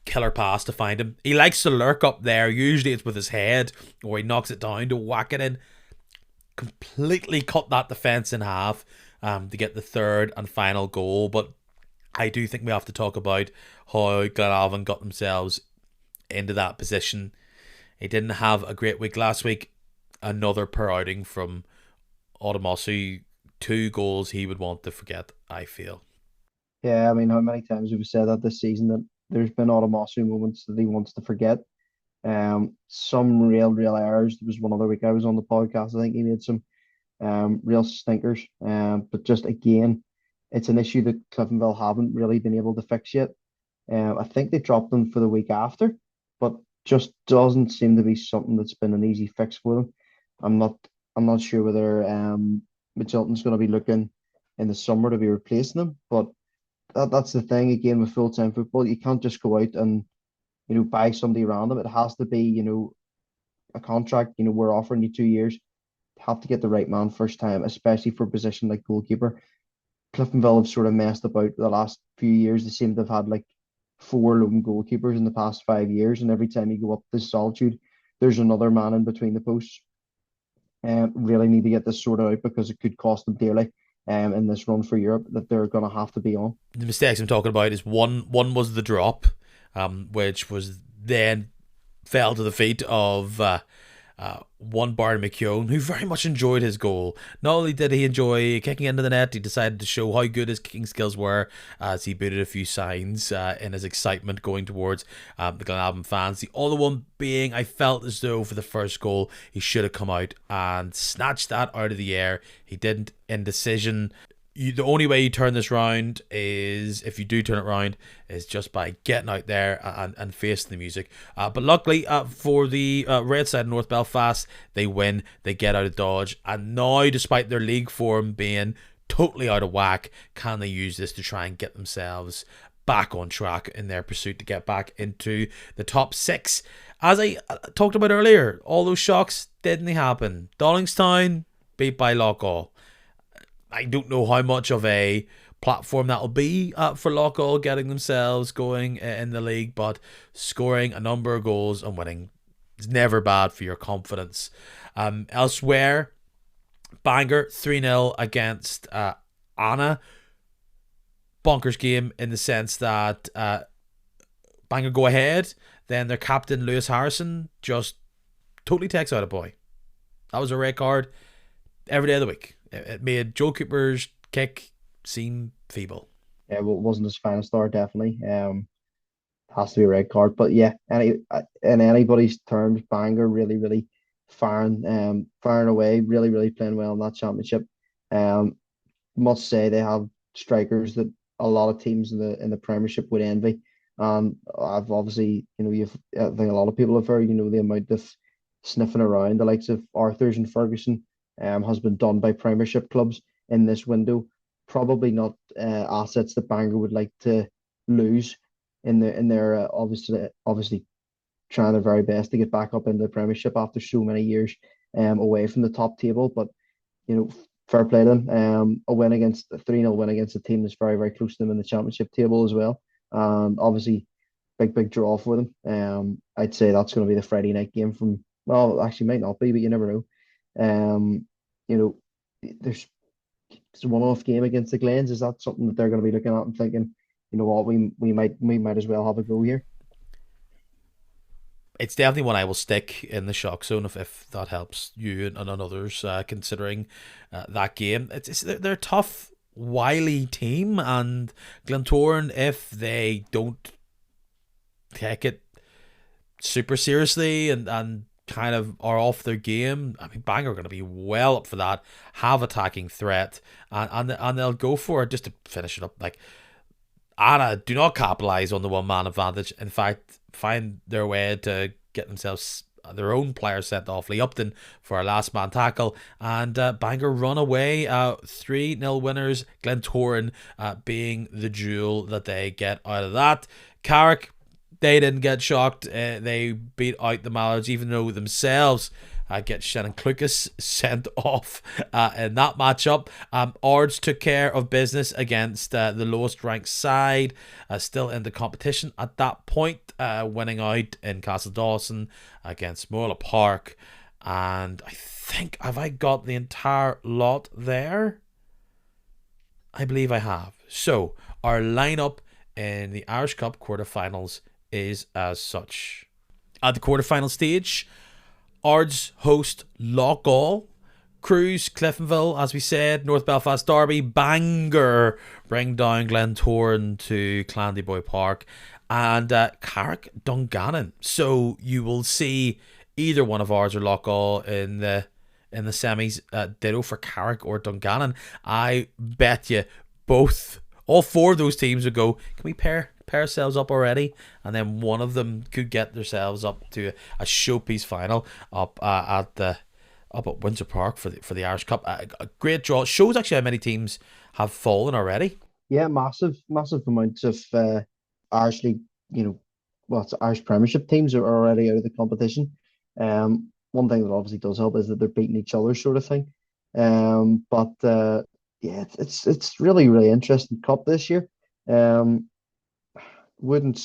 Killer pass to find him. He likes to lurk up there. Usually it's with his head, or he knocks it down to whack it in. Completely cut that defence in half to get the third and final goal. But I do think we have to talk about how Glenavon got themselves into that position. He didn't have a great week last week. Another poor outing from Otomosu. 2 goals he would want to forget, I feel. Yeah, I mean, how many times have we said that this season, that there's been Otomosu moments that he wants to forget. Some real errors. There was one other week I was on the podcast. I think he made some real stinkers. But just again, it's an issue that Cliftonville haven't really been able to fix yet. I think they dropped them for the week after, but just doesn't seem to be something that's been an easy fix for them. I'm not sure whether Mitchelton's going to be looking in the summer to be replacing them, but that's the thing again with full-time football. You can't just go out and buy somebody random. It has to be a contract. We're offering you 2 years. You have to get the right man first time, especially for a position like goalkeeper. Cliftonville have sort of messed about the last few years. They seem to have had like 4 lone goalkeepers in the past 5 years, and every time you go up this solitude, there's another man in between the posts. Really need to get this sorted out, because it could cost them dearly in this run for Europe that they're going to have to be on. The mistakes I'm talking about is one was the drop, which was then fell to the feet of one Barney McKeown, who very much enjoyed his goal. Not only did he enjoy kicking into the net, he decided to show how good his kicking skills were as he booted a few signs in his excitement going towards the Glenavon fans. The other one being, I felt as though for the first goal, he should have come out and snatched that out of the air. He didn't. Indecision. The only way you turn this round is, if you do turn it round, is just by getting out there and facing the music. But luckily for the red side of North Belfast, they win, they get out of dodge, and now, despite their league form being totally out of whack, can they use this to try and get themselves back on track in their pursuit to get back into the top six. As I talked about earlier, all those shocks didn't happen. Dollingstown beat by Loughgall. I don't know how much of a platform that'll be for Loughgall getting themselves going in the league, but scoring a number of goals and winning is never bad for your confidence. Elsewhere, Bangor 3-0 against Anna. Bonkers game in the sense that Bangor go ahead, then their captain Lewis Harrison just totally takes out a boy. That was a red card every day of the week. It made Joe Cooper's kick seem feeble. Yeah, well, it wasn't his final start, definitely. Has to be a red card. But yeah, in anybody's terms, Bangor really, really firing away, really, really playing well in that championship. Um, must say they have strikers that a lot of teams in the Premiership would envy. I've obviously, I think a lot of people have heard, the amount of sniffing around the likes of Arthurs and Ferguson has been done by Premiership clubs in this window. Probably not assets that Bangor would like to lose in their obviously trying their very best to get back up into the Premiership after so many years away from the top table. But fair play to them. A 3-0 win against a team that's very, very close to them in the Championship table as well. And obviously, big draw for them. I'd say that's going to be the Friday night game from, well, actually might not be, but you never know. Um, you know, there's it's a one-off game against the Glens. Is that something that they're going to be looking at and thinking, what, we might as well have a go here? It's definitely one I will stick in the shock zone if that helps you and others considering that game. They're a tough, wily team, and Glentoran, if they don't take it super seriously and kind of are off their game, I mean, Bangor are going to be well up for that, have attacking threat, and they'll go for it just to finish it up. Like, Anna do not capitalise on the one-man advantage. In fact, find their way to get themselves their own player sent off. Lee Upton for a last man tackle, and Bangor run away 3-0 winners. Glentoran being the jewel that they get out of that. Carrick, they didn't get shocked. They beat out the Mallards, even though themselves get Shannon Clucas sent off in that matchup. Ards took care of business against the lowest ranked side, still in the competition at that point, winning out in Castle Dawson against Mola Park. And I think, have I got the entire lot there? I believe I have. So, our lineup in the Irish Cup quarterfinals is as such. At the quarterfinal stage, Ards host Loughgall, Cruise, Cliftonville, as we said, North Belfast Derby, Bangor bring down Glentoran to Clandyboy Park, and Carrick Dungannon. So you will see either one of Ards or Loughgall in the semis. Ditto for Carrick or Dungannon. I bet you all four of those teams would go, can we pair ourselves up already? And then one of them could get themselves up to a showpiece final up at Windsor Park for the Irish Cup. A great draw. Shows actually how many teams have fallen already. Yeah, massive amounts of Irish League, well, it's Irish Premiership teams are already out of the competition. One thing that obviously does help is that they're beating each other, sort of thing. But yeah, it's really, really interesting cup this year. Um, wouldn't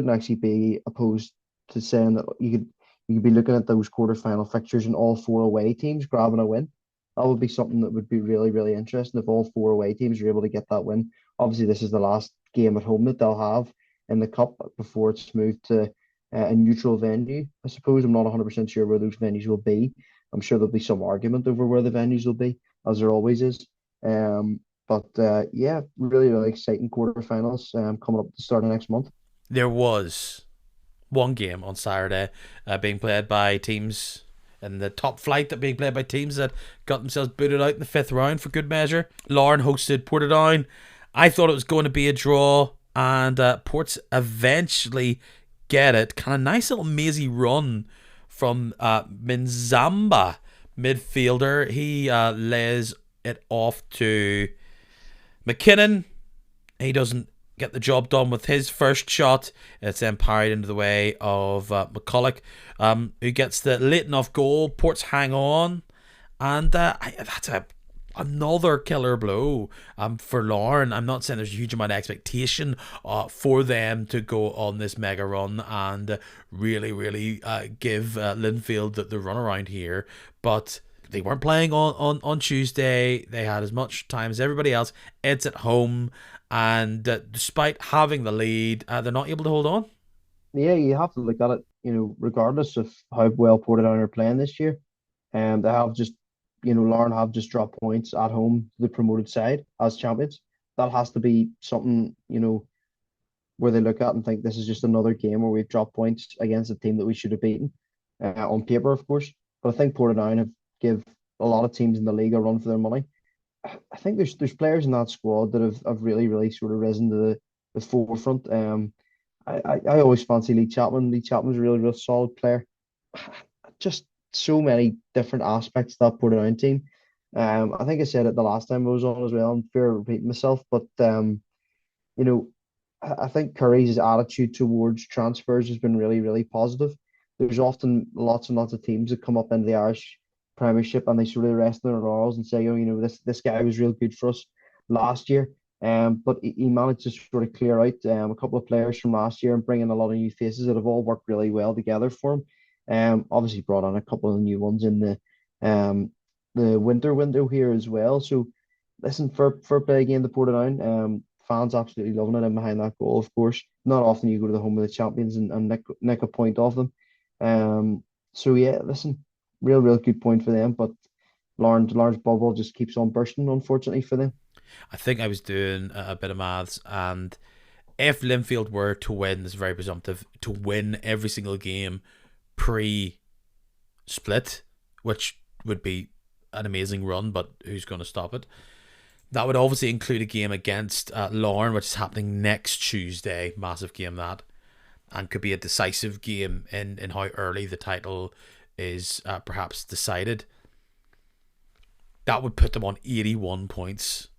actually be opposed to saying that you could be looking at those quarterfinal fixtures and all four away teams grabbing a win. That would be something that would be really, really interesting if all four away teams are able to get that win. Obviously, this is the last game at home that they'll have in the cup before it's moved to a neutral venue. I suppose I'm not 100% sure where those venues will be. I'm sure there'll be some argument over where the venues will be, as there always is. But yeah, really, really exciting quarterfinals coming up at the start of next month. There was one game on Saturday being played by teams in the top flight that being played by teams that got themselves booted out in the 5th round for good measure. Larne hosted Portadown. I thought it was going to be a draw, and Ports eventually get it. Kind of nice little mazy run from Minzamba, midfielder. He lays it off to McKinnon. He doesn't get the job done with his first shot. It's then parried into the way of McCulloch, who gets the late enough goal. Ports hang on, and that's another killer blow for Larne. I'm not saying there's a huge amount of expectation for them to go on this mega run and really give Linfield the runaround here, but they weren't playing on Tuesday. They had as much time as everybody else. It's at home, and despite having the lead, they're not able to hold on. Yeah, you have to look at it, regardless of how well Portadown are playing this year. And they have just, Larne have just dropped points at home to the promoted side as champions. That has to be something, where they look at and think this is just another game where we've dropped points against a team that we should have beaten, on paper, of course. But I think Portadown have give a lot of teams in the league a run for their money. I think there's players in that squad that have really sort of risen to the forefront. I always fancy Lee Chapman. Lee Chapman's a real solid player. Just so many different aspects of that Portadown team. I think I said it the last time I was on as well. I'm fear of repeating myself, but you know, I think Curry's attitude towards transfers has been really positive. There's often lots and lots of teams that come up into the Irish Premiership and they sort of rest on their laurels and say, oh, this guy was real good for us last year. But he managed to sort of clear out a couple of players from last year and bring in a lot of new faces that have all worked really well together for him. Obviously brought on a couple of new ones in the winter window here as well. So listen, for play again the Portadown. Fans absolutely loving it, and behind that goal, of course. Not often you go to the home of the champions and nick a point off them. So yeah, listen, real good point for them. But Larne's bubble just keeps on bursting, unfortunately for them. I think I was doing a bit of maths, and if Linfield were to win, this is very presumptive, to win every single game pre-split, which would be an amazing run, but who's going to stop it? That would obviously include a game against Larne, which is happening next Tuesday. Massive game that. And could be a decisive game in how early the title is perhaps decided. That would put them on 81 points.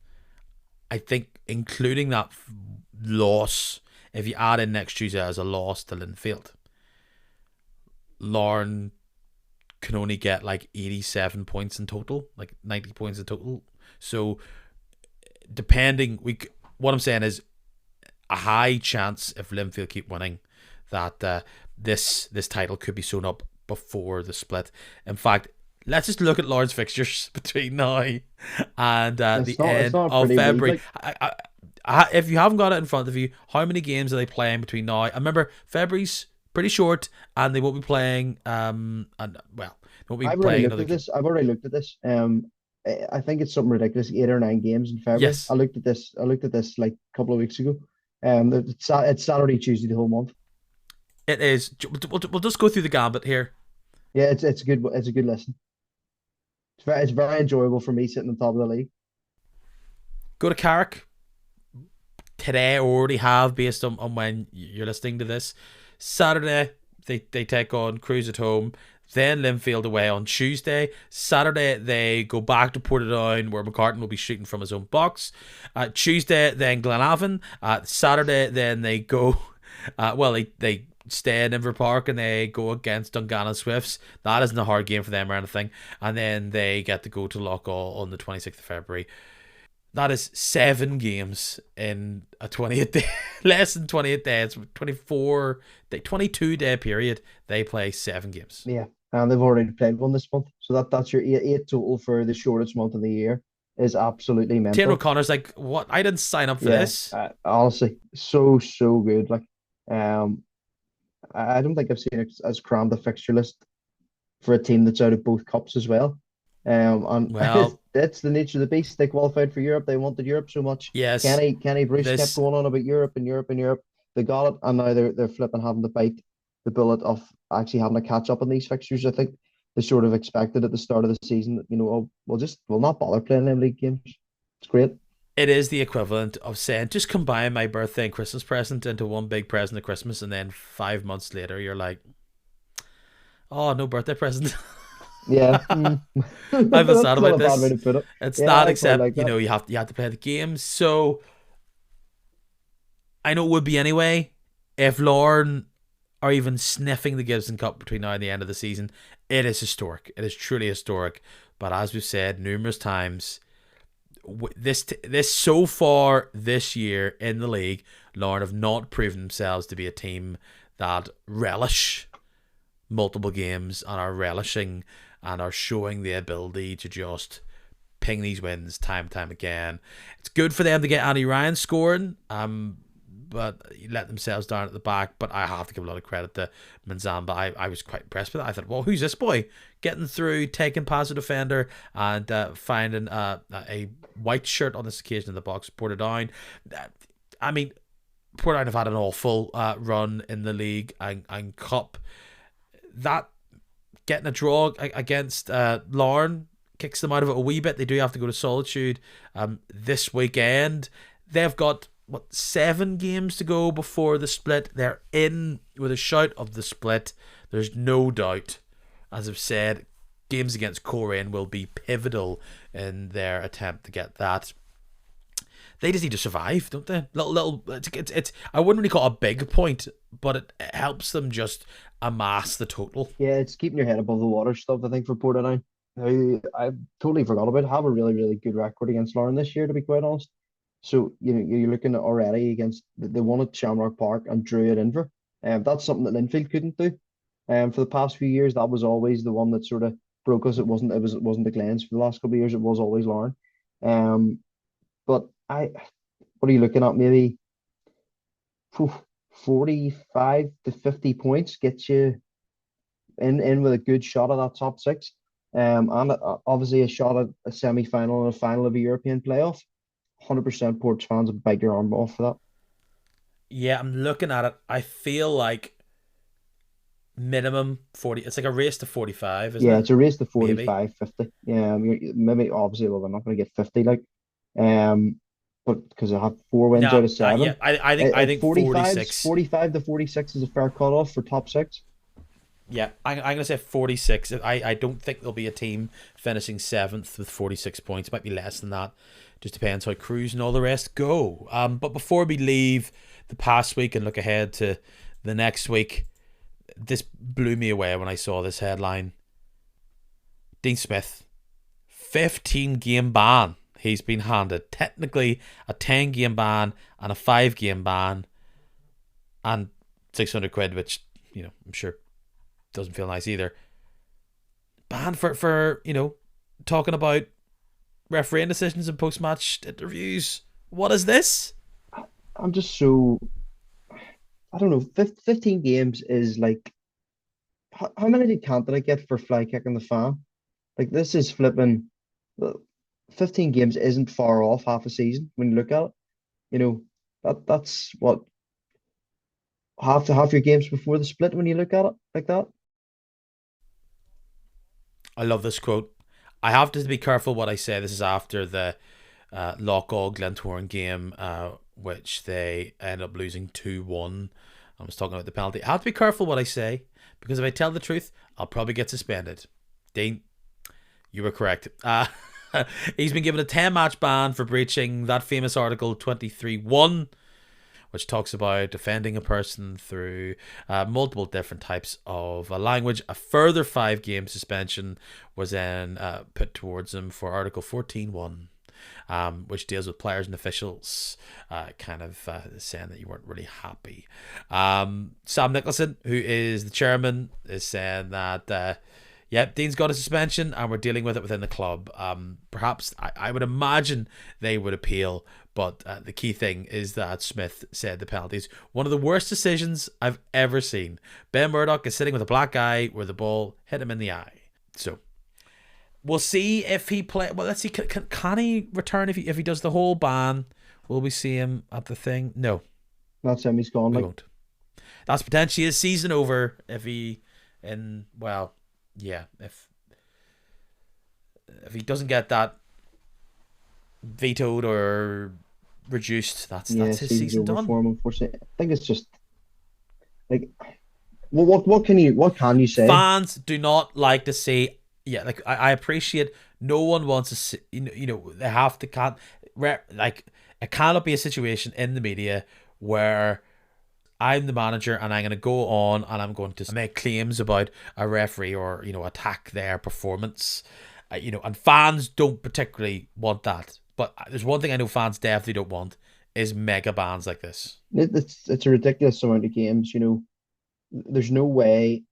I think including that loss, if you add in next Tuesday as a loss to Linfield, Larne can only get like 87 points in total, like 90 points in total. So what I'm saying is a high chance if Linfield keep winning that this title could be sewn up before the split. In fact, let's just look at Larne's fixtures between now and the end of February. If you haven't got it in front of you, how many games are they playing between now? I remember February's pretty short, and they won't be playing. They won't be playing another game. I've already looked at this. I think it's something ridiculous, 8 or 9 games in February. Yes. I looked at this like a couple of weeks ago. It's Saturday, Tuesday, the whole month. It is. We'll just go through the gambit here. Yeah, it's a good listen. It's very enjoyable for me sitting on top of the league. Go to Carrick today, or already have, based on when you're listening to this. Saturday they take on Cruise at home. Then Linfield away on Tuesday. Saturday they go back to Portadown, where McCartan will be shooting from his own box. Tuesday then Glenavon. Saturday then they go. They stay in Inver Park and they go against Dungannon Swifts. That isn't a hard game for them or anything. And then they get to go to Loughgall on the 26th of February. That is 7 games in a 28 day, less than 28 days, 22 day period. They play 7 games. Yeah, and they've already played one this month. So that's your eight total for the shortest month of the year. Is absolutely mental. Taylor O'Connor's like, what? I didn't sign up for this. Honestly, so good. Like, I don't think I've seen it as crammed a fixture list for a team that's out of both cups as well. And well, that's the nature of the beast. They qualified for Europe. They wanted Europe so much. Yes. Kenny Bruce kept going on about Europe. They got it, and now they're flipping having to bite the bullet of actually having to catch up on these fixtures. I think they sort of expected at the start of the season that, oh, we'll not bother playing them league games. It's great. It is the equivalent of saying, just combine my birthday and Christmas present into one big present at Christmas, and then 5 months later, you're like, oh, no birthday present. Yeah. I feel sad That's not about a bad way this. to put it. It's Yeah, not, I quite except like that. you have to play the games. So I know it would be anyway if Lorne are even sniffing the Gibson Cup between now and the end of the season. It is historic. It is truly historic. But as we've said numerous times, this so far this year in the league, Lorne have not proven themselves to be a team that relish multiple games and are relishing and are showing the ability to just ping these wins time and time again. It's good for them to get Andy Ryan scoring, but let themselves down at the back. But I have to give a lot of credit to Manzamba. I was quite impressed with it. I thought, well, who's this boy? Getting through, taking past the defender, and finding a white shirt on this occasion in the box, Portadown. I mean, Portadown have had an awful run in the league and cup. That getting a draw against Larne kicks them out of it a wee bit. They do have to go to Solitude this weekend. They've got 7 games to go before the split. They're in with a shout of the split. There's no doubt, as I've said, games against Coleraine will be pivotal in their attempt to get that. They just need to survive, don't they? It's I wouldn't really call it a big point, but it helps them just amass the total. Yeah, it's keeping your head above the water stuff, I think, for Portadown. I totally forgot about it. Have a really, really good record against Lauren this year, to be quite honest. So, you're looking at already against, they won at Shamrock Park and drew at Inver. That's something that Linfield couldn't do. For the past few years, that was always the one that sort of broke us. It wasn't the Glens for the last couple of years. It was always Lauren. But what are you looking at? Maybe 45 to 50 points gets you in with a good shot at that top six. And obviously a shot at a semi-final and a final of a European playoff. 100% Ports fans would bite your arm off for that. Yeah, I'm looking at it. I feel like minimum 40. It's like a race to 45, isn't Yeah, it? it's a race to Maybe. 45, 50. Yeah, I mean, maybe obviously, well, they're not going to get 50, like, um, but because they have 4 wins out No, of yeah, 7. I At think 45, 46. 45 to 46 is a fair cutoff for top six. Yeah, I'm gonna say 46. I don't think there'll be a team finishing 7th with 46 points. It might be less than that. Just depends how Cruz and all the rest go. But before we leave the past week and look ahead to the next week, this blew me away when I saw this headline. Dean Smith, 15-game ban. He's been handed technically a 10-game ban and a 5-game ban, and 600 quid, which I'm sure doesn't feel nice either. Banned for talking about refereeing decisions and post-match interviews. What is this? I'm just so, I don't know, 15 games is like, how many did Cantona get for fly kicking the fan? Like, this is flipping, uh, 15 games isn't far off half a season when you look at it. That's what, half your games before the split when you look at it like that. I love this quote. I have to be careful what I say. This is after the Loughgall Glentoran game, which they ended up losing 2-1. I was talking about the penalty. I have to be careful what I say, because if I tell the truth, I'll probably get suspended. Dean, you were correct. He's been given a 10-match ban for breaching that famous Article 23.1, which talks about defending a person through multiple different types of language. A further 5-game suspension was then put towards him for Article 14.1, which deals with players and officials saying that you weren't really happy. Sam Nicholson, who is the chairman, is saying that Dean's got a suspension and we're dealing with it within the club. Perhaps I would imagine they would appeal, but the key thing is that Smith said the penalty is one of the worst decisions I've ever seen. Ben Murdoch is sitting with a black eye where the ball hit him in the eye. So we'll see if he play. Well, let's see. Can he return if he does the whole ban? Will we see him at the thing? No, That's him. He's gone. we Like, won't. That's potentially his season over if he yeah, if he doesn't get that vetoed or reduced, Yeah, that's his season's season over done. for him, unfortunately. I think it's just like, well, what can you say? Fans do not like to see. Yeah, like I appreciate. No one wants to see. They have to can't. Like it cannot be a situation in the media where I'm the manager and I'm going to go on and I'm going to make claims about a referee or attack their performance. And fans don't particularly want that. But there's one thing I know fans definitely don't want is mega bans like this. It's a ridiculous amount of games. There's no way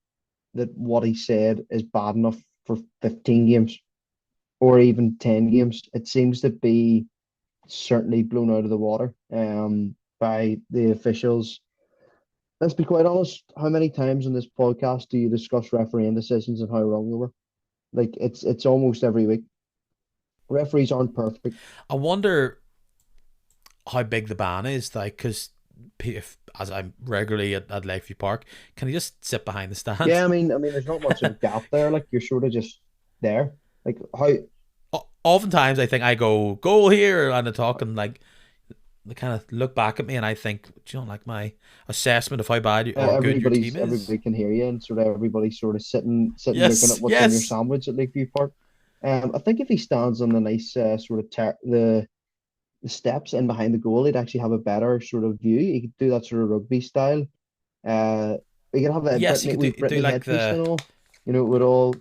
that what he said is bad enough for 15 games or even 10 games. It seems to be certainly blown out of the water by the officials. Let's be quite honest. How many times in this podcast do you discuss refereeing decisions and how wrong they were? Like it's almost every week. Referees aren't perfect. I wonder how big the ban is, like, because if as I'm regularly at Lakeview Park, can he just sit behind the stand? Yeah, I mean, there's not much of a gap there. Like you're sort of just there. Like how Oftentimes, I think I go goal here, and I talk, and like they kind of look back at me, and I think, do you know, like my assessment of how bad or good your team is. everybody can hear you, and sort of everybody's sort of sitting looking at Yes, what's in your yes, sandwich at Lakeview Park. I think if he stands on the nice sort of the steps in behind the goal, he'd actually have a better sort of view. He could do that sort of rugby style. Uh, we could have a yes. You Brittany could with do Brittany like headpiece the and all. It would all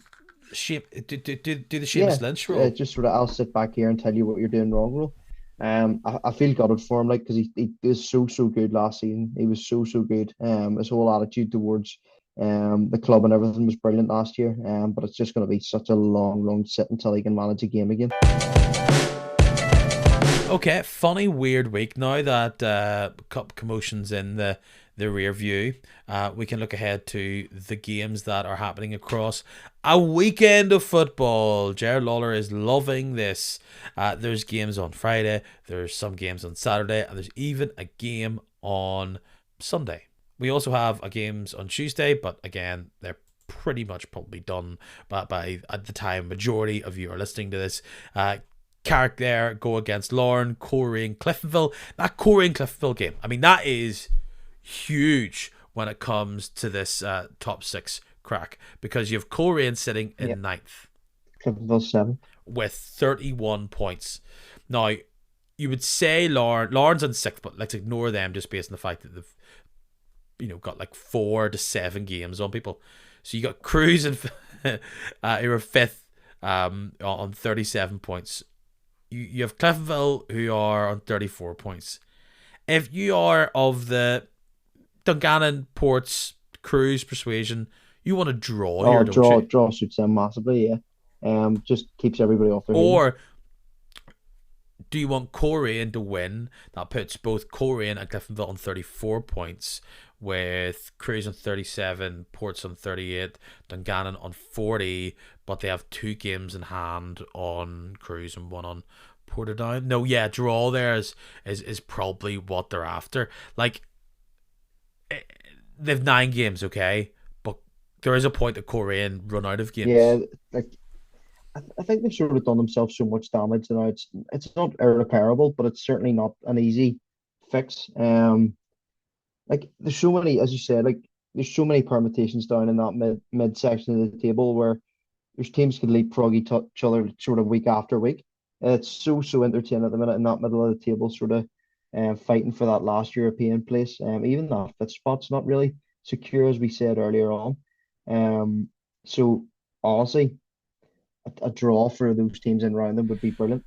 shape, do the yeah, Seamus Lynch rule. just sort of I'll sit back here and tell you what you're doing wrong, Will. I feel gutted for him, like because he was so good last season. He was so good. His whole attitude towards the club and everything was brilliant last year. But it's just going to be such a long sit until he can manage a game again. Okay, funny, weird week now that cup commotions in the rear view. We can look ahead to the games that are happening across a weekend of football. Jared Lawler is loving this. There's games on Friday, there's some games on Saturday, and there's even a game on Sunday. We also have a games on Tuesday, but again, they're pretty much probably done by at the time majority of you are listening to this. Carrick there go against Lauren, Corey, and Cliftonville. That Corey and Cliftonville game, I mean, that is huge when it comes to this top six crack because you have Corey sitting Yeah, in ninth Cliftonville 7. with 31 points. Now, you would say Lauren's in sixth, but let's ignore them just based on the fact that they've got like 4 to 7 games on people. So you got Cruz and you're fifth on 37 points. You have Cliftonville who are on 34 points. If you are of the Dungannon, Ports, Cruise persuasion, you want to draw Oh, here, don't you? draw suits them massively. Yeah. Just keeps everybody off their heels. Or do you want Coleraine to win? That puts both Coleraine and Cliftonville on 34 points, with Cruise on 37, Ports on 38, Dungannon on 40, but they have 2 games in hand on Cruise and one on Portadown. No, yeah, draw there is probably what they're after. Like, they've 9 games, okay? But there is a point that Coleraine run out of Yeah, games. like I think they've sort of done themselves so much damage now. It's not irreparable, but it's certainly not an easy fix. Like there's so many, as you said, like there's so many permutations down in that mid section of the table where there's teams could leapfrog each other sort of week after week. It's so entertaining at the minute in that middle of the table, sort of fighting for that last European place. Even that fifth spot's not really secure, as we said earlier on. So honestly, a draw for those teams in round them would be brilliant.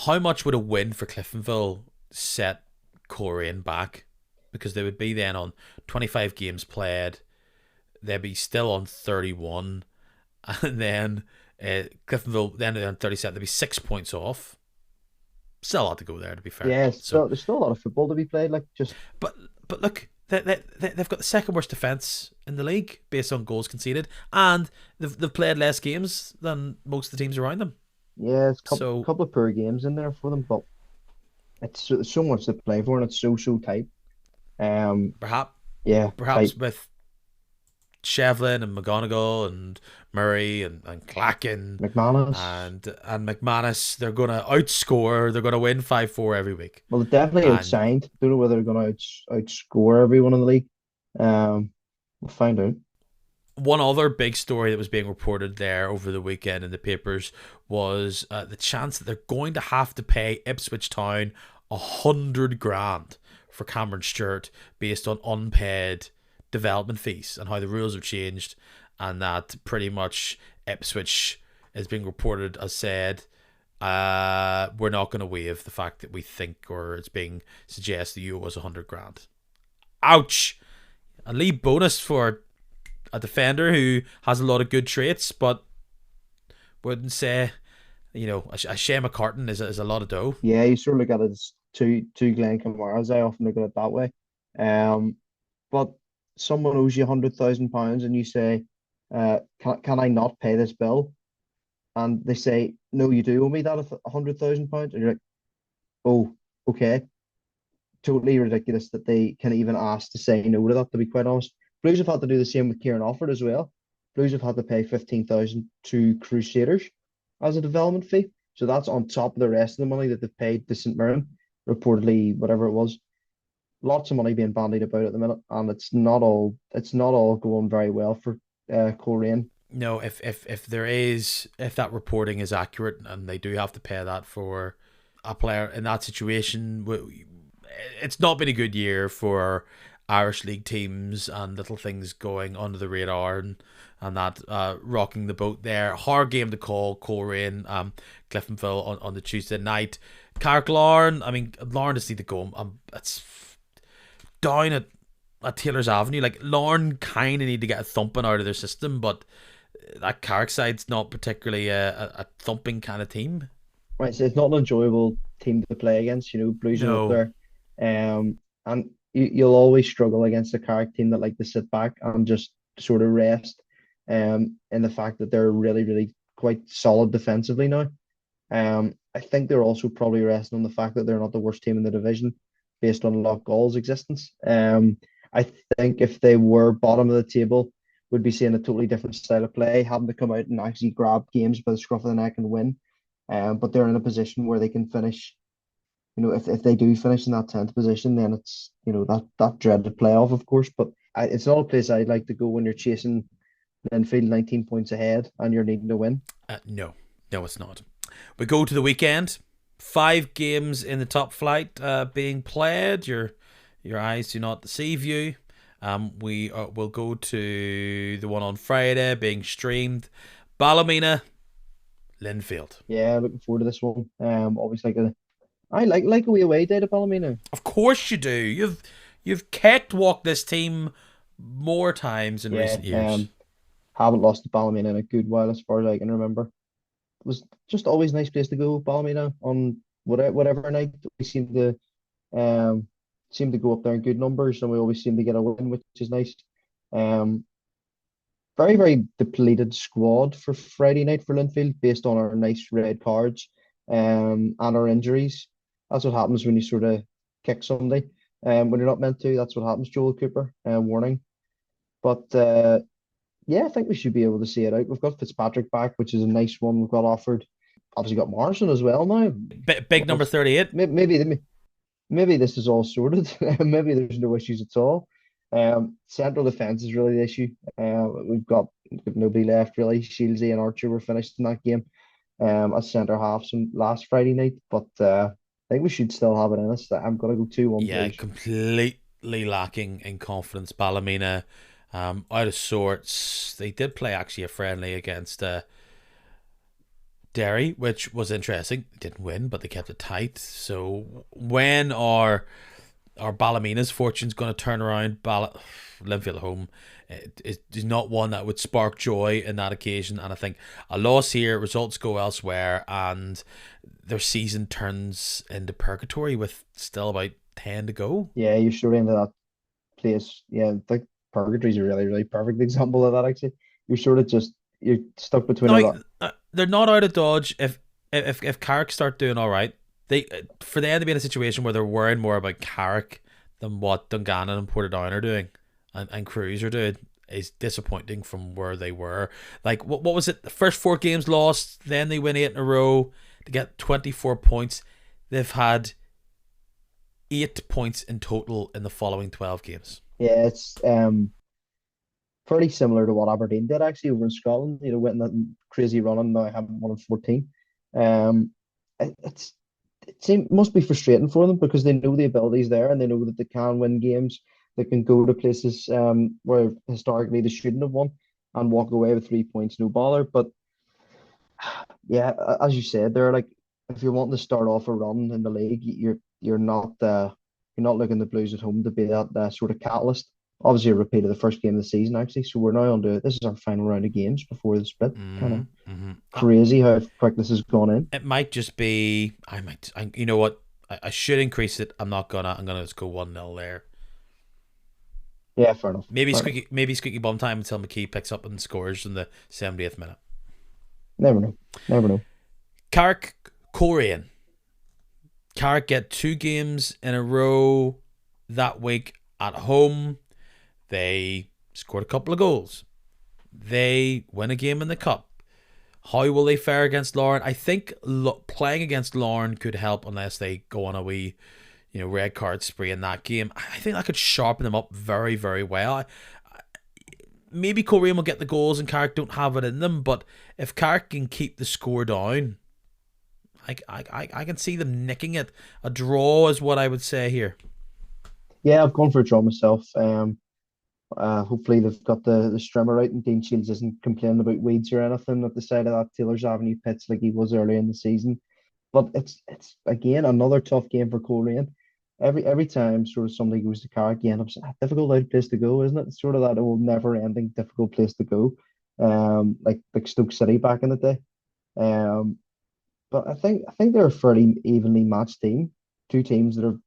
How much would a win for Cliftonville set Coleraine back? Because they would be then on 25 games played. They'd be still on 31. And then Cliftonville, then on 37, they'd be 6 points off. Still a lot to go there, to be fair. Yeah, So, there's still a lot of football to be played. Like just but look, they've got the second worst defence in the league based on goals conceded, and they've played less games than most of the teams around them. yeah, it's a So couple of poor games in there for them, but it's so much to play for, and it's so tight. Um, perhaps yeah, perhaps tight. with Shevlin and McGonigal and Murray and Clacken McManus. and McManus, they're going to outscore. They're going to win 5-4 every week. Well, they're definitely And outsigned. Don't know whether they're going to outscore everyone in the league. We'll find out. one other big story that was being reported there over the weekend in the papers was the chance that they're going to have to pay Ipswich Town 100 grand for Cameron Stewart based on unpaid development fees and how the rules have changed, and that pretty much Ipswich is being reported as said, we're not going to waive the fact that we think, or it's being suggested you owe us 100 grand. Ouch! A league bonus for a defender who has a lot of good traits, but wouldn't say, a Shea McCartan is a lot of dough. Yeah, you sort of look at it as two Glenn Kamaras. I often look at it that way. But someone owes you £100,000 and you say, can I not pay this bill? And they say, no, you do owe me that £100,000. And you're like, oh, okay. Totally ridiculous that they can even ask to say no to that, to be quite honest. Blues have had to do the same with Kieran Offord as well. Blues have had to pay 15,000 to Crusaders as a development fee. So that's on top of the rest of the money that they've paid to St Mirren, reportedly, whatever it was. Lots of money being bandied about at the minute, and it's not all going very well for Coleraine. No, if that reporting is accurate and they do have to pay that for a player in that situation, it's not been a good year for Irish League teams, and little things going under the radar and that rocking the boat there. Hard game to call, Coleraine, Cliftonville on the Tuesday night. Carrick-Larne, Larne to see the goal. It's down at Taylor's Avenue. Like, Larne kind of need to get a thumping out of their system, but that Carrick side's not particularly a thumping kind of team. Right, so it's not an enjoyable team to play against. Blues are up there, and you'll always struggle against a Carrick team that like to sit back and just sort of rest. In the fact that they're really, really quite solid defensively now. I think they're also probably resting on the fact that they're not the worst team in the division based on Loughgall's existence. I think if they were bottom of the table, would be seeing a totally different style of play, having to come out and actually grab games by the scruff of the neck and win. But they're in a position where they can finish. If they do finish in that 10th position, then it's that dreaded playoff, of course. But it's not a place I'd like to go when you're chasing Linfield 19 points ahead and you're needing to win. No, it's not. We go to the weekend. 5 games in the top flight being played. Your eyes do not deceive you. We will go to the one on Friday being streamed. Ballymena, Linfield. Yeah, looking forward to this one. Always I like a wee away day to Ballymena. Of course you do. You've cakewalked this team more times in recent years. Haven't lost to Ballymena in a good while, as far as I can remember. It was just always a nice place to go, Ballymena, on whatever night. We seem to go up there in good numbers, and we always seem to get a win, which is nice. Very, very depleted squad for Friday night for Linfield, based on our nice red cards and our injuries. That's what happens when you sort of kick somebody when you're not meant to. That's what happens, Joel Cooper. Warning. But yeah, I think we should be able to see it out. We've got Fitzpatrick back, which is a nice one. We've got Offord. Obviously got Morrison as well now. Big number 38. Maybe this is all sorted. Maybe there's no issues at all. Central defence is really the issue. We've got nobody left really. Shieldsy and Archer were finished in that game as centre halves last Friday night. But I think we should still have it in us. I'm gonna go 2-1. Yeah, completely lacking in confidence. Ballymena, out of sorts. They did play actually a friendly against Derry, which was interesting. They didn't win, but they kept it tight. So when are Ballymena's fortunes going to turn around? Linfield at home is not one that would spark joy in that occasion, and I think a loss here, results go elsewhere, and their season turns into purgatory with still about 10 to go. Yeah, you're sure into that place. Yeah, the purgatory is a really, really perfect example of that. Actually, you're stuck between. They're not out of dodge if Carrick start doing all right. For them to be in a situation where they're worrying more about Carrick than what Dungannon and Portadown are doing and Crews are doing, is disappointing from where they were. Like, what was it? The first 4 games lost, then they win 8 in a row to get 24 points. They've had 8 points in total in the following 12 games. Yeah, it's pretty similar to what Aberdeen did actually over in Scotland. Went that crazy run and now I haven't won in 14. Um, it's must be frustrating for them because they know the ability's there and they know that they can win games. They can go to places where historically they shouldn't have won and walk away with 3 points, no bother. But yeah, as you said, they're like if you're wanting to start off a run in the league, you're not looking the Blues at home to be that sort of catalyst. Obviously, a repeat of the first game of the season actually. So we're now on to this is our final round of games before the split. Kind of crazy how quick this has gone in. It might just be. You know what? I should increase it. I'm not gonna. I'm gonna just go 1-0 there. Yeah, fair enough. Maybe squeaky bum time until McKee picks up and scores in the 70th minute. Never know. Never know. Carrick Coleraine. Carrick get 2 games in a row that week at home. They scored a couple of goals. They win a game in the cup. How will they fare against Lauren? I think playing against Lauren could help unless they go on a wee, red card spree in that game. I think that could sharpen them up very, very well. Maybe Coleraine will get the goals and Carrick don't have it in them, but if Carrick can keep the score down, I can see them nicking it. A draw is what I would say here. Yeah, I've gone for a draw myself. Hopefully they've got the strimmer right and Dean Shields isn't complaining about weeds or anything at the side of that Taylor's Avenue pitch like he was early in the season. But it's again another tough game for Coleraine. Every time sort of somebody goes to Carrick, you end up saying, difficult out place to go, isn't it? It's sort of that old never ending difficult place to go. Like Stoke City back in the day. But I think they're a fairly evenly matched team. Two teams that are,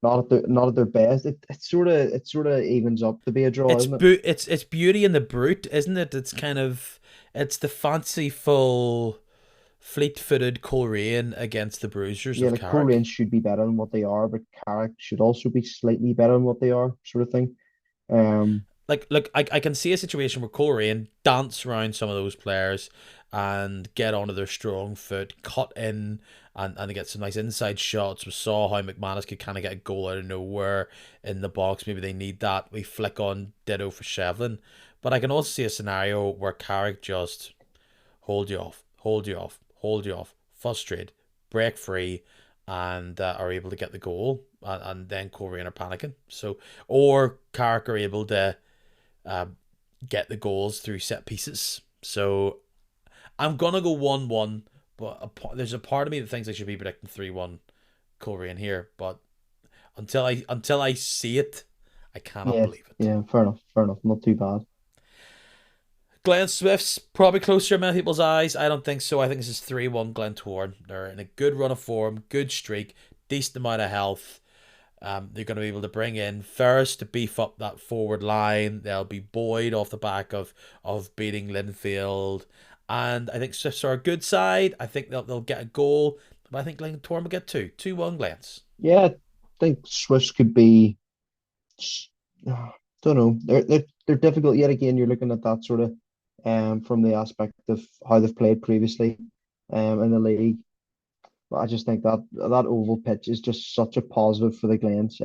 not at their best. It sort of evens up to be a draw, isn't it? It's beauty in the brute, isn't it? It's the fanciful, fleet-footed Coleraine against the bruisers Yeah, of like Carrick. Coleraine should be better than what they are, but Carrick should also be slightly better than what they are, sort of thing. Um, Like, look, I can see a situation where Coleraine dance around some of those players and get onto their strong foot, cut in, and get some nice inside shots. We saw how McManus could kind of get a goal out of nowhere in the box. Maybe they need that. We flick on ditto for Shevlin. But I can also see a scenario where Carrick just hold you off, hold you off, hold you off, frustrate, break free, and are able to get the goal. And then Coleraine are panicking. So, or Carrick are able to get the goals through set pieces. So I'm gonna go 1-1, but there's a part of me that thinks I should be predicting 3-1 Coleraine here. But until I see it, I cannot yeah, believe it. yeah, fair enough, not too bad. Glen Swift's probably closer in many people's eyes. I don't think so. I think this is 3-1 Glentoran. They're in a good run of form, good streak, decent amount of health. They're going to be able to bring in Ferris to beef up that forward line. They'll be buoyed off the back of beating Linfield. And I think Swifts are a good side. I think they'll get a goal. But I think Glentoran will get 2. 2-1 Glens. Yeah, I think Swifts could be. Don't know. They're difficult yet again. You're looking at that sort of from the aspect of how they've played previously in the league. But I just think that oval pitch is just such a positive for the Glens.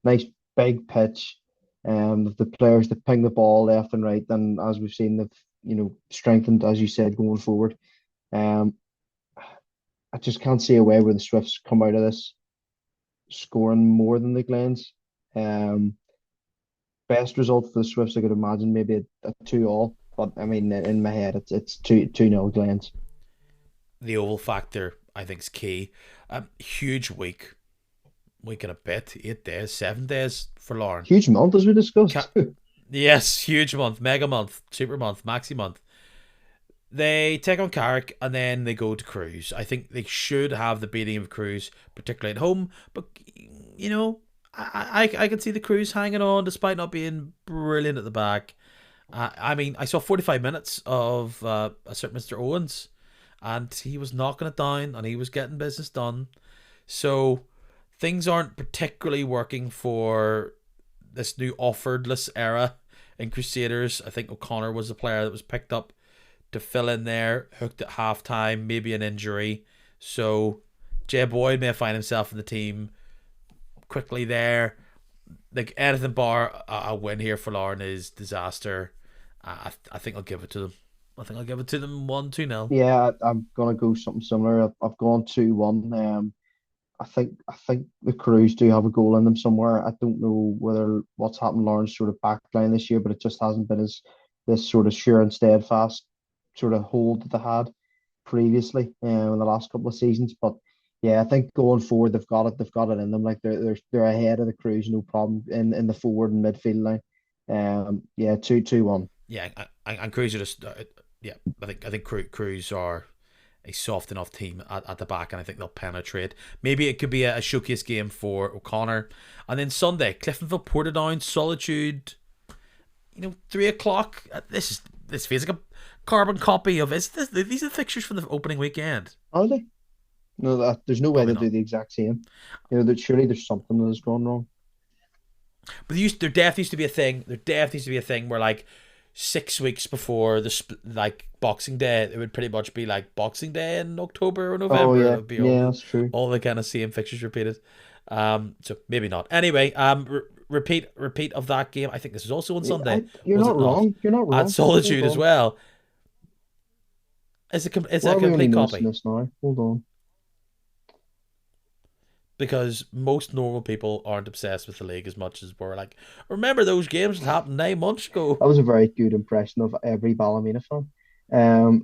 Nice big pitch. The players that ping the ball left and right, and as we've seen, they've strengthened as you said going forward. Um, I just can't see a way where the Swifts come out of this scoring more than the Glens. Um, Best result for the Swifts, I could imagine maybe a 2-2. But I mean, in my head, it's 2-0 Glens. The oval factor, I think, is key. Huge week and a bit, 8 days, 7 days for Lauren. Huge month as we discussed. Yes, huge month, mega month, super month, maxi month. They take on Carrick and then they go to Cruise. I think they should have the beating of Cruise, particularly at home. But I can see the Cruise hanging on despite not being brilliant at the back. I mean, I saw 45 minutes of a certain Mr. Owens, and he was knocking it down and he was getting business done. So things aren't particularly working for this new offeredless era in Crusaders. I think O'Connor was the player that was picked up to fill in there, hooked at halftime, maybe an injury. So Jay Boyd may find himself in the team quickly there. Like anything bar a win here for Lauren is disaster. I think I'll give it to them. I think I'll give it to them 1-2-0. Yeah, I'm gonna go something similar. I've gone 2-1. I think the Crews do have a goal in them somewhere. I don't know whether what's happened Lauren's sort of backline this year, but it just hasn't been as this sort of sure and steadfast sort of hold that they had previously in the last couple of seasons. But yeah, I think going forward they've got it. They've got it in them. Like they're ahead of the Crews, no problem in the forward and midfield line. Yeah, 2-1. Yeah, and Crews are just yeah. I think Crews are a soft enough team at the back, and I think they'll penetrate. Maybe it could be a showcase game for O'Connor. And then Sunday, Cliftonville Portadown, Solitude. 3:00. This feels like a carbon copy of these are the fixtures from the opening weekend. Are they? No, there's no way Probably they'll do not. the exact same. That surely there's something that has gone wrong. But there definitely used to be a thing. There definitely used to be a thing where 6 weeks before Boxing Day, it would pretty much be like Boxing Day in October or Oh November. It yeah, would be yeah, that's true. all the kind of same fixtures repeated. So maybe not. Anyway, repeat of that game. I think this is also on Sunday. You're Was not it not? wrong. You're not At wrong. Solitude Hold as on. well. It's Why a are we only complete noticing copy this now? Hold on. because most normal people aren't obsessed with the league as much as we're like. Remember those games that happened 9 months ago? That was a very good impression of every Ballymena fan.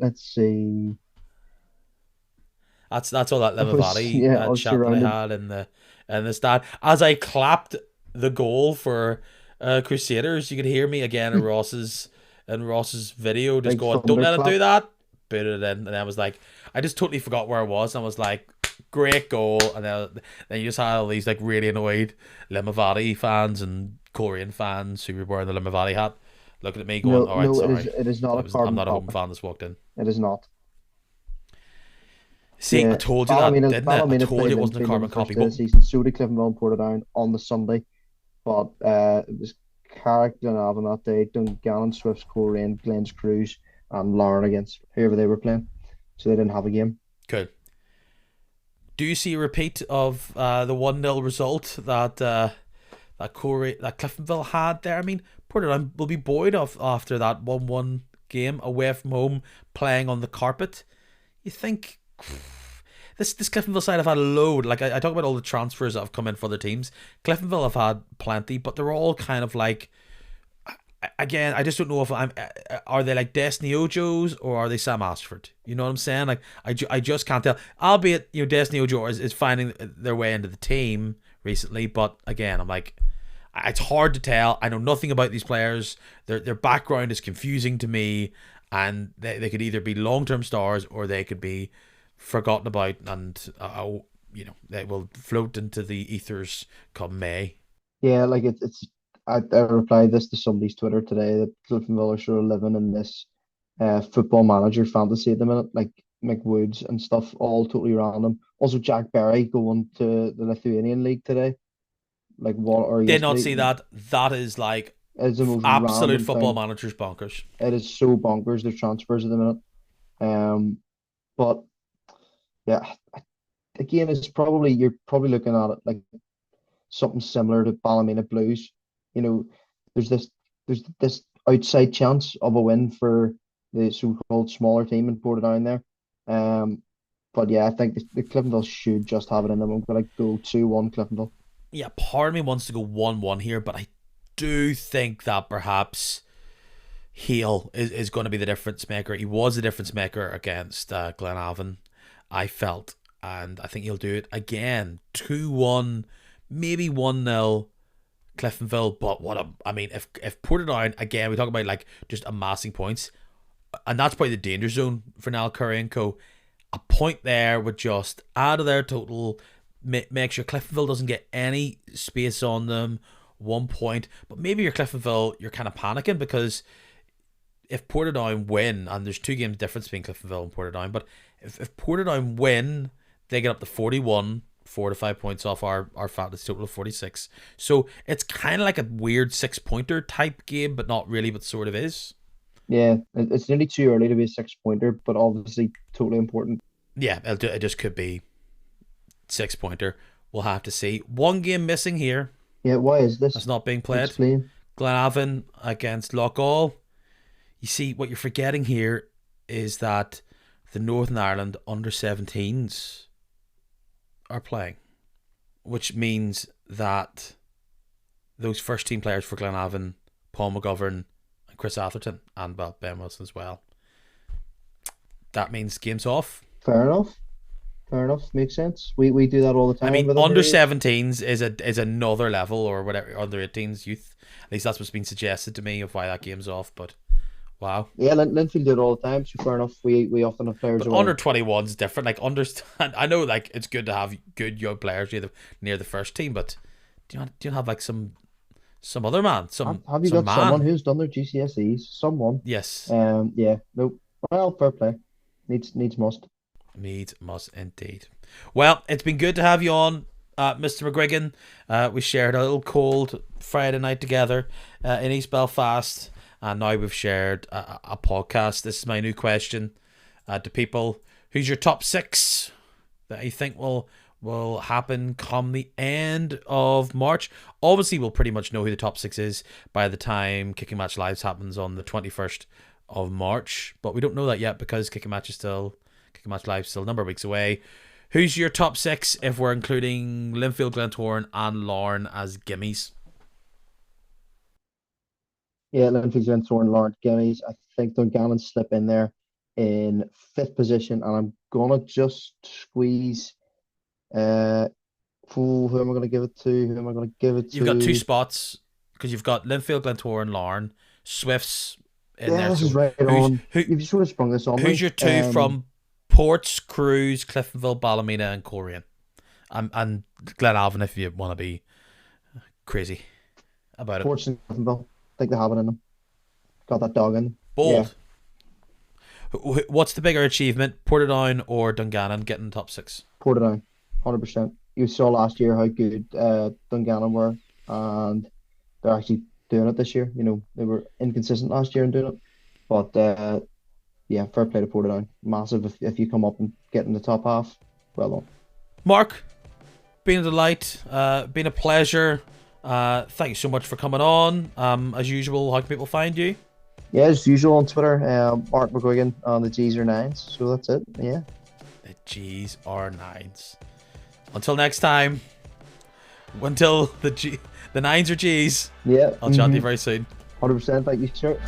Let's see. That's all that I Limavady I was chat that I surrounded. had in the stand. As I clapped the goal for Crusaders, you could hear me again in Ross's video just Big going, "Don't let him do thunderclap. that." Put it in, and I was like, I just totally forgot where I was, and I was like, "Great goal!" And then you just had all these really annoyed Limavady fans and Korean fans who were wearing the Limavady hat looking at me going, No, "All right, no, sorry, it is not a I'm carbon not a home copy. fan that's walked in." It is not. See, I Yeah, told you that, Ballymena didn't I? I Ballymena told you played it wasn't a Linfield in the carbon first copy, day of but the season. So did Cliftonville and Portadown on the Sunday. But it was Carrick, Glenavon that day, Dungannon, Swifts, Coleraine, Glens Crews, and Larne against whoever they were playing. So they didn't have a game. cool. Do you see a repeat of the 1-0 result that Cliftonville had there? I mean, Portadown will be buoyed off after that 1-1 game away from home, playing on the carpet. You think this Cliftonville side have had a load. Like I talk about all the transfers that have come in for other teams. Cliftonville have had plenty, but they're all kind of again, I just don't know if are they like Destiny Ojo's or are they Sam Ashford? You know what I'm saying? Like I just can't tell. Albeit Destiny Ojo is finding their way into the team recently, but again, I'm like, it's hard to tell. I know nothing about these players. Their background is confusing to me, and they could either be long term stars or they could be forgotten about, and they will float into the ethers come May. Yeah, like it's. I replied this to somebody's Twitter today that Cliftonville are sort of living in this football manager fantasy at the minute, like Mick Woods and stuff, all totally random. Also, Jack Berry going to the Lithuanian League today, like what or Did not yesterday. see that. That is like It's the most absolute random football thing. managers bonkers. It is so bonkers, their transfers at the minute. Um, but yeah, again, you're probably looking at it like something similar to Ballymena Blues. You know, there's this there's this outside chance of a win for the so-called smaller team in Portadown there. Um, but yeah, I think the Cliftonville should just have it in them. I'm gonna go 2-1 Cliftonville. Yeah, part of me wants to go 1-1 here, but I do think that perhaps Hale is going to be the difference maker. He was the difference maker against Glenavon, I felt, and I think he'll do it again. 2-1, maybe 1-0 Cliftonville, but I mean, if Portadown, again, we talk about just amassing points, and that's probably the danger zone for Niall Curry and co. A point there would just add to their total, make sure Cliftonville doesn't get any space on them. 1 point, but maybe you're kind of panicking because if Portadown win, and there's 2 games difference between Cliftonville and Portadown, but if Portadown win, they get up to 41 4 to 5 points off our fantasy total of 46. So it's kind of like a weird 6-pointer type game, but not really, but sort of is. Yeah, it's nearly too early to be a 6-pointer, but obviously totally important. Yeah, it just could be 6-pointer. We'll have to see. One game missing here. Yeah, why is this? That's not being played. Explain. Glenavon against Loughgall. You see, what you're forgetting here is that the Northern Ireland under-17s are playing, which means that those first team players for Glenavon, Paul McGuiggan and Chris Atherton, and Ben Wilson as well, that means game's off. Fair enough. Makes sense. We do that all the time. I mean, under-17s is another level, or whatever, under-18s youth. At least that's what's been suggested to me of why that game's off, but wow. Yeah, Linfield do it all the time, so fair enough. We often have players but under 21's different. Like, understand, I know, like, it's good to have good young players near the first team, but do you have like some other man? Have you got someone who's done their GCSEs? Someone? Yes. Yeah. Nope. Well, fair play. Needs must. Needs must indeed. Well, it's been good to have you on, Mr. McGuiggan. We shared a little cold Friday night together in East Belfast, and now we've shared a podcast. This is my new question to people. Who's your top 6 that you think will happen come the end of March? Obviously, we'll pretty much know who the top 6 is by the time Kicking Match Lives happens on the 21st of March, but we don't know that yet because Kicking Match Live still a number of weeks away. Who's your top 6 if we're including Linfield, Glentoran and Larne as gimmies? Yeah, Linfield, Glentoran, Larne, gimmies. I think Dungannon slip in there in 5th position, and I'm gonna just squeeze. Who am I gonna give it to? You've got 2 spots because you've got Linfield, Glentoran, Larne, Swifts in there. This is right on. You've sort of sprung this on me. Who's your 2 from Ports, Crews, Cliftonville, Ballymena and Coleraine? And Glenavon if you want to be crazy about it. Ports and Cliftonville. I think they have it in them. Got that dog in them. Bold. Yeah. What's the bigger achievement, Portadown or Dungannon getting top 6? Portadown, 100%. You saw last year how good Dungannon were, and they're actually doing it this year. You know, they were inconsistent last year in doing it, but yeah, fair play to Portadown. Massive if you come up and get in the top half. Well done. Mark, been a delight, been a pleasure. Thank you so much for coming on. As usual, how can people find you? Yeah, as usual on Twitter, Mark McGuiggan on the G's or 9s. So that's it. Yeah. The G's or 9s. Until next time. Until the 9s or G's. Yeah. I'll chat to you very soon. 100%. Thank you, sir.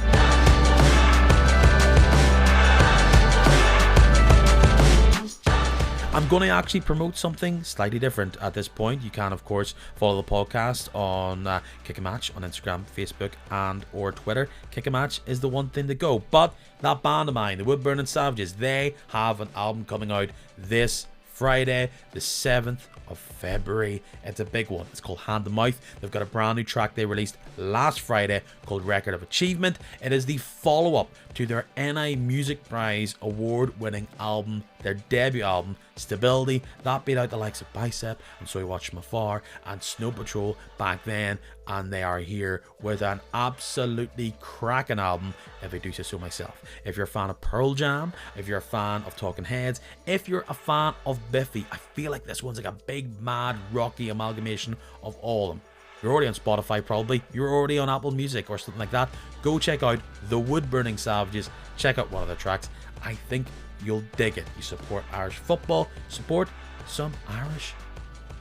I'm going to actually promote something slightly different at this point. You can, of course, follow the podcast on Kick a Match on Instagram, Facebook, and or Twitter. Kick a Match is the one thing to go. But that band of mine, the Woodburning Savages, they have an album coming out this Friday, the 7th of February. It's a big one. It's called Hand to Mouth. They've got a brand new track they released last Friday called Record of Achievement. It is the follow-up to their NI Music Prize award-winning album, their debut album, Stability. That beat out the likes of Bicep and So You Watch From Afar and Snow Patrol back then, and they are here with an absolutely cracking album, if I do say so myself. If you're a fan of Pearl Jam, if you're a fan of Talking Heads, if you're a fan of Biffy, I feel like this one's like a big, mad, rocky amalgamation of all of them. You're already on Spotify probably, you're already on Apple Music or something like that. Go check out the Woodburning Savages, check out one of their tracks. I think you'll dig it. You support Irish football, support some Irish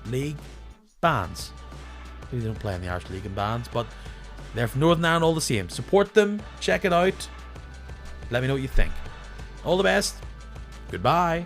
League bands. They don't play in the Irish League in bands, but they're from Northern Ireland all the same. Support them, check it out, let me know what you think. All the best, goodbye.